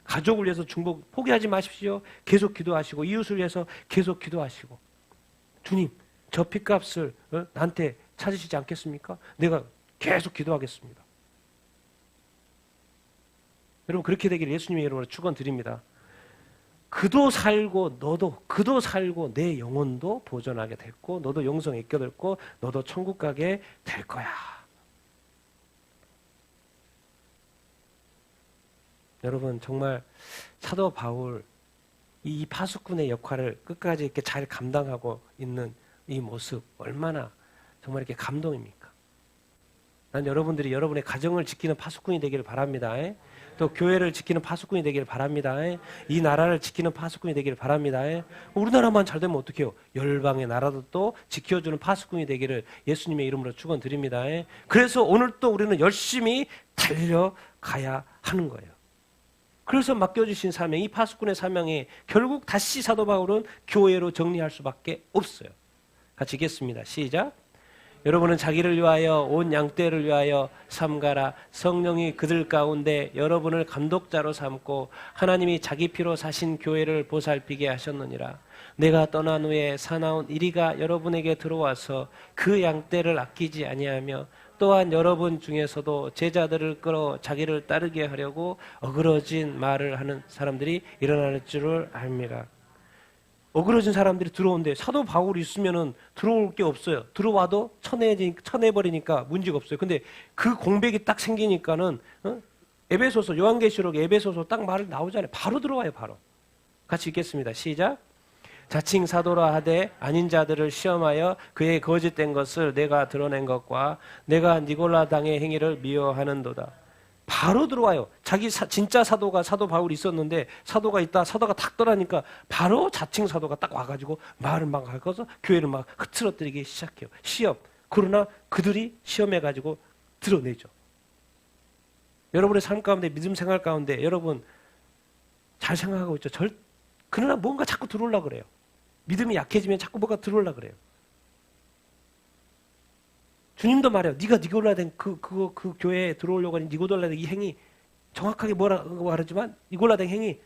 가족을 위해서 중보 포기하지 마십시오. 계속 기도하시고 이웃을 위해서 계속 기도하시고 주님 저 핏값을 나한테 찾으시지 않겠습니까? 내가 계속 기도하겠습니다. 여러분 그렇게 되기를 예수님의 이름으로 축원드립니다. 그도 살고 너도 그도 살고 내 영혼도 보존하게 됐고 너도 영성에 껴들고 너도 천국 가게 될 거야. 여러분 정말 사도 바울 이 파수꾼의 역할을 끝까지 이렇게 잘 감당하고 있는 이 모습 얼마나 정말 이렇게 감동입니까? 난 여러분들이 여러분의 가정을 지키는 파수꾼이 되기를 바랍니다. 또 교회를 지키는 파수꾼이 되기를 바랍니다. 이 나라를 지키는 파수꾼이 되기를 바랍니다. 우리나라만 잘 되면 어떡해요? 열방의 나라도 또 지켜주는 파수꾼이 되기를 예수님의 이름으로 축원드립니다. 그래서 오늘 또 우리는 열심히 달려가야 하는 거예요. 그래서 맡겨주신 사명, 이 파수꾼의 사명에 결국 다시 사도 바울은 교회로 정리할 수밖에 없어요. 같이 읽겠습니다. 시작. 여러분은 자기를 위하여 온 양떼를 위하여 삼가라. 성령이 그들 가운데 여러분을 감독자로 삼고 하나님이 자기 피로 사신 교회를 보살피게 하셨느니라. 내가 떠난 후에 사나운 이리가 여러분에게 들어와서 그 양떼를 아끼지 아니하며 또한 여러분 중에서도 제자들을 끌어 자기를 따르게 하려고 어그러진 말을 하는 사람들이 일어날 줄을 압니다. 어그러진 사람들이 들어온대. 사도 바울이 있으면은 들어올 게 없어요. 들어와도 쳐내버리니까 문제가 없어요. 근데 그 공백이 딱 생기니까는 에베소서, 요한계시록 에베소서 딱 말을 나오잖아요. 바로 들어와요. 바로. 같이 읽겠습니다. 시작. 자칭 사도라 하되 아닌 자들을 시험하여 그의 거짓된 것을 내가 드러낸 것과 내가 니골라 당의 행위를 미워하는도다. 바로 들어와요. 자기 진짜 사도가 사도 바울이 있었는데 사도가 있다 사도가 탁 떠나니까 바로 자칭 사도가 딱 와가지고 말을 막 하고서 교회를 막 흐트러뜨리기 시작해요. 시험. 그러나 그들이 시험해가지고 드러내죠. 여러분의 삶 가운데 믿음 생활 가운데 여러분 잘 생각하고 있죠. 그러나 뭔가 자꾸 들어오려고 그래요. 믿음이 약해지면 자꾸 뭐가 들어오려고 그래요. 주님도 말해요. 네가 니골라된 그 교회에 들어오려고 하는 니골라된 이 행위 정확하게 뭐라고 하지만 니골라된 행위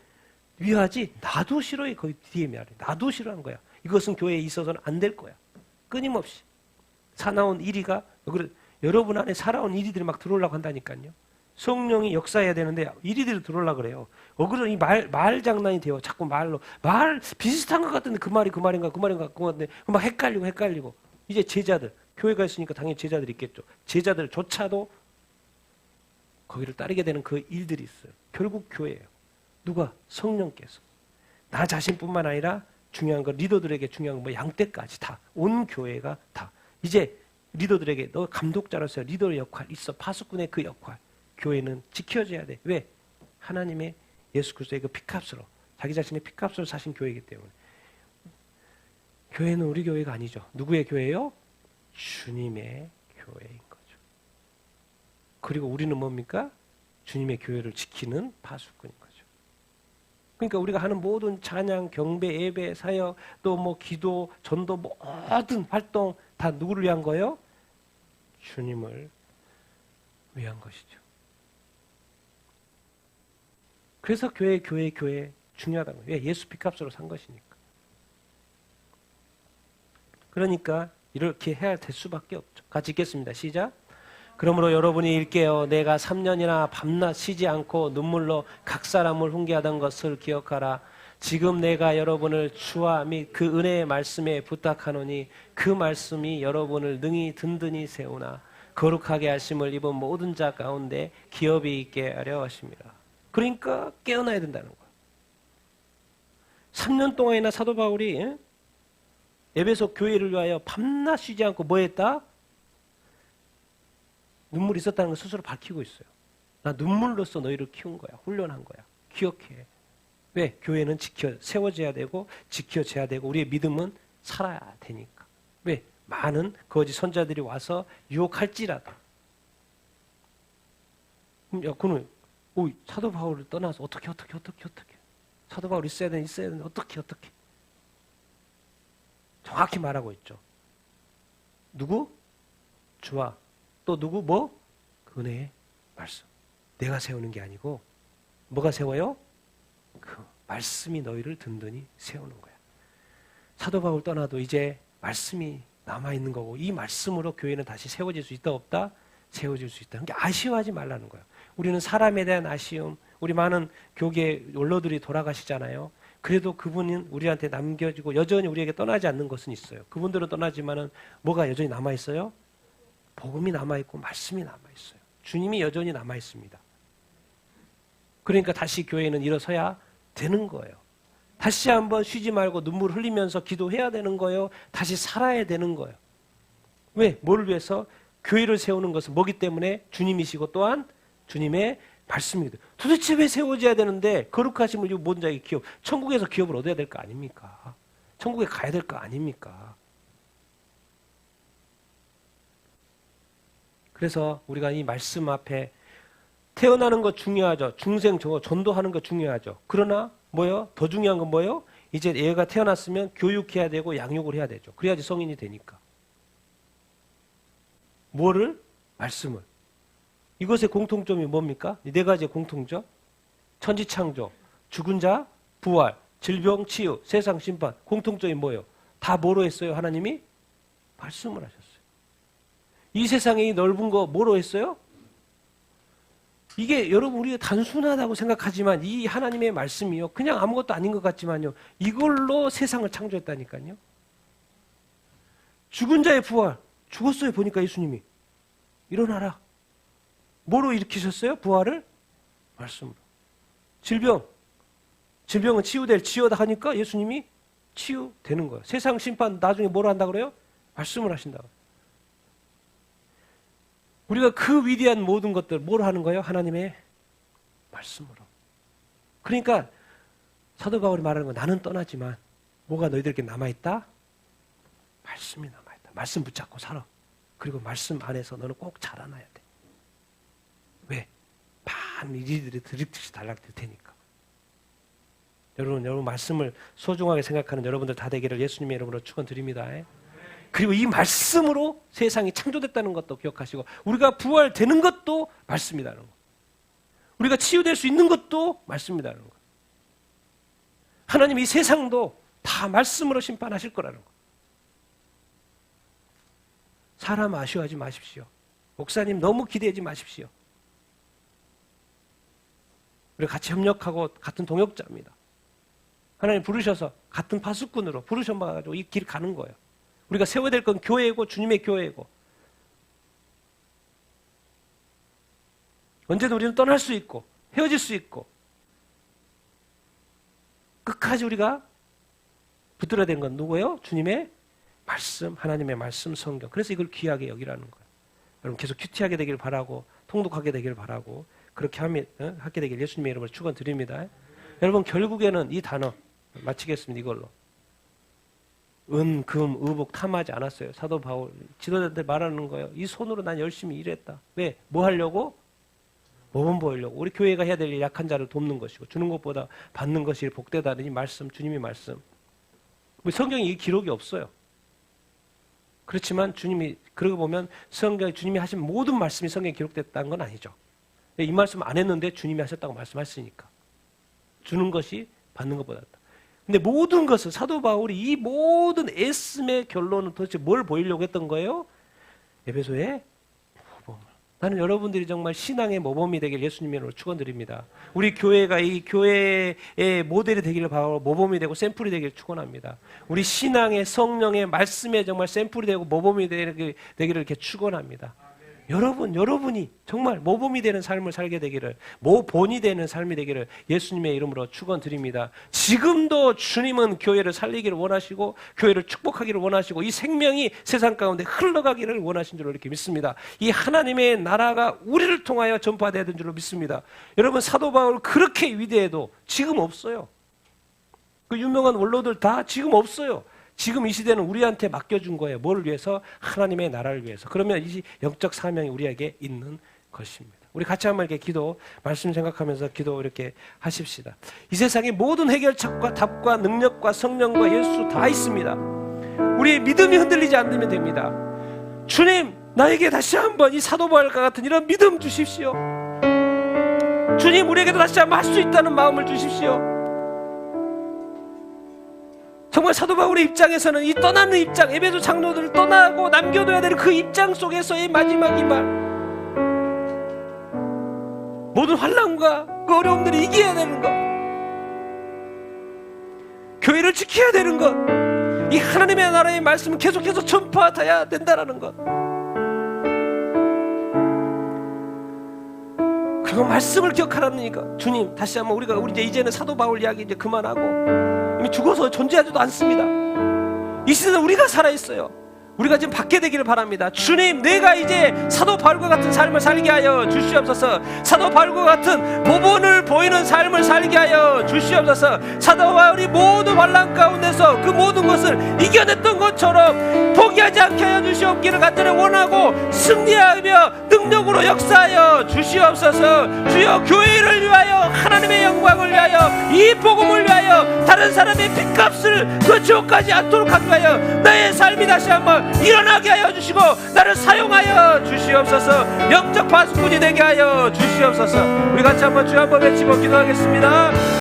위하지 나도 싫어해. 거기 뒤에 말해. 나도 싫어하는 거야. 이것은 교회에 있어서는 안 될 거야. 끊임없이 사나운 이리가 여러분 안에 살아온 이리들이 막 들어오려고 한다니까요. 성령이 역사해야 되는데 이리들이 들어오려고 그래요. 이 말 장난이 돼요. 자꾸 말 비슷한 것 같은데 그 말인가 그 같은데 막 헷갈리고 이제 제자들 교회가 있으니까 당연히 제자들이 있겠죠. 제자들조차도 거기를 따르게 되는 그 일들이 있어요. 결국 교회예요. 누가? 성령께서. 나 자신뿐만 아니라 중요한 거 리더들에게 중요한 거 양떼까지 다 온 교회가 다 이제 리더들에게 너 감독자로서 리더의 역할 있어. 파수꾼의 그 역할. 교회는 지켜져야 돼. 왜? 하나님의 예수 그리스도의 그 피값으로 자기 자신의 피값으로 사신 교회이기 때문에. 교회는 우리 교회가 아니죠. 누구의 교회요? 주님의 교회인 거죠. 그리고 우리는 뭡니까? 주님의 교회를 지키는 파수꾼인 거죠. 그러니까 우리가 하는 모든 찬양, 경배, 예배, 사역, 또 뭐 기도, 전도 모든 활동 다 누구를 위한 거예요? 주님을 위한 것이죠. 그래서 교회 중요하다는 거예요. 왜? 예수 피값으로 산 것이니까. 그러니까 이렇게 해야 될 수밖에 없죠. 같이 읽겠습니다. 시작. 그러므로 여러분이 일깨어 내가 3년이나 밤낮 쉬지 않고 눈물로 각 사람을 훈계하던 것을 기억하라. 지금 내가 여러분을 주와 및 그 은혜의 말씀에 부탁하노니 그 말씀이 여러분을 능히 든든히 세우나 거룩하게 하심을 입은 모든 자 가운데 기업이 있게 하려 하십니다. 그러니까 깨어나야 된다는 거예요. 3년 동안이나 사도 바울이 에베소 교회를 위하여 밤낮 쉬지 않고 뭐 했다? 눈물이 있었다는 걸 스스로 밝히고 있어요. 나 눈물로써 너희를 키운 거야. 훈련한 거야. 기억해. 왜? 교회는 세워져야 되고 지켜져야 되고 우리의 믿음은 살아야 되니까. 왜? 많은 거짓 선자들이 와서 유혹할지라도. 야, 그는 사도 바울을 떠나서 어떻게 사도 바울 있어야 되는데 어떻게 정확히 말하고 있죠. 누구? 주와 또 누구? 그 은혜의 말씀. 내가 세우는 게 아니고 뭐가 세워요? 그 말씀이 너희를 든든히 세우는 거야. 사도 바울 떠나도 이제 말씀이 남아있는 거고 이 말씀으로 교회는 다시 세워질 수 있다 없다? 세워질 수 있다. 그러니까 아쉬워하지 말라는 거예요. 우리는 사람에 대한 아쉬움, 우리 많은 교계 원로들이 돌아가시잖아요. 그래도 그분은 우리한테 남겨지고 여전히 우리에게 떠나지 않는 것은 있어요. 그분들은 떠나지만은 뭐가 여전히 남아있어요? 복음이 남아있고 말씀이 남아있어요. 주님이 여전히 남아있습니다. 그러니까 다시 교회는 일어서야 되는 거예요. 다시 한번 쉬지 말고 눈물 흘리면서 기도해야 되는 거예요. 다시 살아야 되는 거예요. 왜? 뭘 위해서? 교회를 세우는 것은 뭐기 때문에? 주님이시고 또한 주님의 말씀이거든요. 도대체 왜 세워져야 되는데 거룩하심을 입은 모든 자에게 기업. 천국에서 기업을 얻어야 될 거 아닙니까? 천국에 가야 될 거 아닙니까? 그래서 우리가 이 말씀 앞에 태어나는 거 중요하죠. 중생 전도하는 거 중요하죠. 그러나 뭐요? 더 중요한 건 뭐요? 이제 얘가 태어났으면 교육해야 되고 양육을 해야 되죠. 그래야지 성인이 되니까. 뭐를? 말씀을. 이것의 공통점이 뭡니까? 이 네 가지의 공통점. 천지창조, 죽은 자, 부활, 질병, 치유, 세상 심판. 공통점이 뭐예요? 다 뭐로 했어요? 하나님이 말씀을 하셨어요. 이 세상에 이 넓은 거 뭐로 했어요? 이게 여러분 우리가 단순하다고 생각하지만 이 하나님의 말씀이요. 그냥 아무것도 아닌 것 같지만요. 이걸로 세상을 창조했다니까요. 죽은 자의 부활. 죽었어요. 보니까 예수님이. 일어나라. 뭐로 일으키셨어요? 부활을? 말씀으로. 질병은 치유될 치유다 하니까 예수님이 치유되는 거예요. 세상 심판 나중에 뭐로 한다 그래요? 말씀을 하신다. 우리가 그 위대한 모든 것들 뭐로 하는 거예요? 하나님의 말씀으로. 그러니까 사도 바울이 말하는 건 나는 떠나지만 뭐가 너희들에게 남아있다? 말씀이 남아있다. 말씀 붙잡고 살아. 그리고 말씀 안에서 너는 꼭 자라나야 돼. 왜? 많은 이들이 드립듯이 달락될 테니까. 여러분 말씀을 소중하게 생각하는 여러분들 다 되기를 예수님의 이름으로 축원드립니다. 그리고 이 말씀으로 세상이 창조됐다는 것도 기억하시고 우리가 부활되는 것도 말씀이라는 것. 우리가 치유될 수 있는 것도 말씀이라는 것. 하나님 이 세상도 다 말씀으로 심판하실 거라는 것. 사람 아쉬워하지 마십시오. 목사님 너무 기대하지 마십시오. 우리가 같이 협력하고 같은 동역자입니다. 하나님 부르셔서 같은 파수꾼으로 부르셔가지고 이 길 가는 거예요. 우리가 세워야 될 건 교회이고 주님의 교회이고 언제든 우리는 떠날 수 있고 헤어질 수 있고 끝까지 우리가 붙들어야 되는 건 누구예요? 주님의 말씀, 하나님의 말씀, 성경. 그래서 이걸 귀하게 여기라는 거예요. 여러분 계속 큐티하게 되길 바라고 통독하게 되길 바라고 그렇게 하게 되길 예수님의 이름으로 축원드립니다. 여러분 결국에는 이 단어 마치겠습니다. 이걸로. 은, 금, 의복 탐하지 않았어요. 사도 바울 지도자한테 말하는 거예요. 이 손으로 난 열심히 일했다. 왜? 뭐 하려고? 모범 보이려고. 우리 교회가 해야 될 일 약한 자를 돕는 것이고 주는 것보다 받는 것이 복되다는 이 말씀, 주님의 말씀. 성경에 이 기록이 없어요. 그렇지만 주님이 그러고 보면 성경에 주님이 하신 모든 말씀이 성경에 기록됐다는 건 아니죠. 이 말씀 안 했는데 주님이 하셨다고 말씀하시니까. 주는 것이 받는 것보다 낫다. 근데 모든 것을 사도 바울이 이 모든 애씀의 결론은 도대체 뭘 보이려고 했던 거예요? 에베소의 모범을. 나는 여러분들이 정말 신앙의 모범이 되길 예수님의 이름으로 축원드립니다. 우리 교회가 이 교회의 모델이 되기를 바라고 모범이 되고 샘플이 되기를 축원합니다. 우리 신앙의 성령의 말씀에 정말 샘플이 되고 모범이 되기를 이렇게 축원합니다. 여러분이 정말 모범이 되는 삶을 살게 되기를, 모본이 되는 삶이 되기를 예수님의 이름으로 축원드립니다. 지금도 주님은 교회를 살리기를 원하시고 교회를 축복하기를 원하시고 이 생명이 세상 가운데 흘러가기를 원하신 줄로 이렇게 믿습니다. 이 하나님의 나라가 우리를 통하여 전파되는 줄로 믿습니다. 여러분 사도 바울 그렇게 위대해도 지금 없어요. 그 유명한 원로들 다 지금 없어요. 지금 이 시대는 우리한테 맡겨준 거예요. 뭐를 위해서? 하나님의 나라를 위해서. 그러면 이 영적 사명이 우리에게 있는 것입니다. 우리 같이 한번 이렇게 기도, 말씀 생각하면서 기도 이렇게 하십시다. 이 세상에 모든 해결책과 답과 능력과 성령과 예수 다 있습니다. 우리의 믿음이 흔들리지 않으면 됩니다. 주님, 나에게 다시 한번 이 사도 바울과 같은 이런 믿음 주십시오. 주님, 우리에게도 다시 한번 할 수 있다는 마음을 주십시오. 정말 사도 바울의 입장에서는 이 떠나는 입장, 에베소 장로들을 떠나고 남겨둬야 되는 그 입장 속에서의 마지막 이 말, 모든 환난과 그 어려움들을 이겨야 되는 것, 교회를 지켜야 되는 것, 이 하나님의 나라의 말씀을 계속해서 전파해야 된다는 것, 그리고 말씀을 기억하라는 이거. 주님, 다시 한번 우리 이제는 사도 바울 이야기 이제 그만하고 이미 죽어서 존재하지도 않습니다. 이 시대는 우리가 살아있어요. 우리가 지금 받게 되기를 바랍니다. 주님, 내가 이제 사도 바울과 같은 삶을 살게 하여 주시옵소서. 사도 바울과 같은 모본을 보이는 삶을 살게 하여 주시옵소서. 사도 바울이 모든 환난 가운데서 그 모든 것을 이겨냈던 것처럼 포기하지 않게 하여 주시옵기를 간절히 원하고 승리하며 능력으로 역사하여 주시옵소서. 주여, 교회를 위하여, 하나님의 영광을 위하여, 이 복음을 위하여, 다른 한 사람의 핏값을 그 지옥까지 않도록 하게 하여 나의 삶이 다시 한번 일어나게 하여 주시고 나를 사용하여 주시옵소서. 영적 파수꾼이 되게 하여 주시옵소서. 우리 같이 한번 주여 한번 외치고 기도하겠습니다.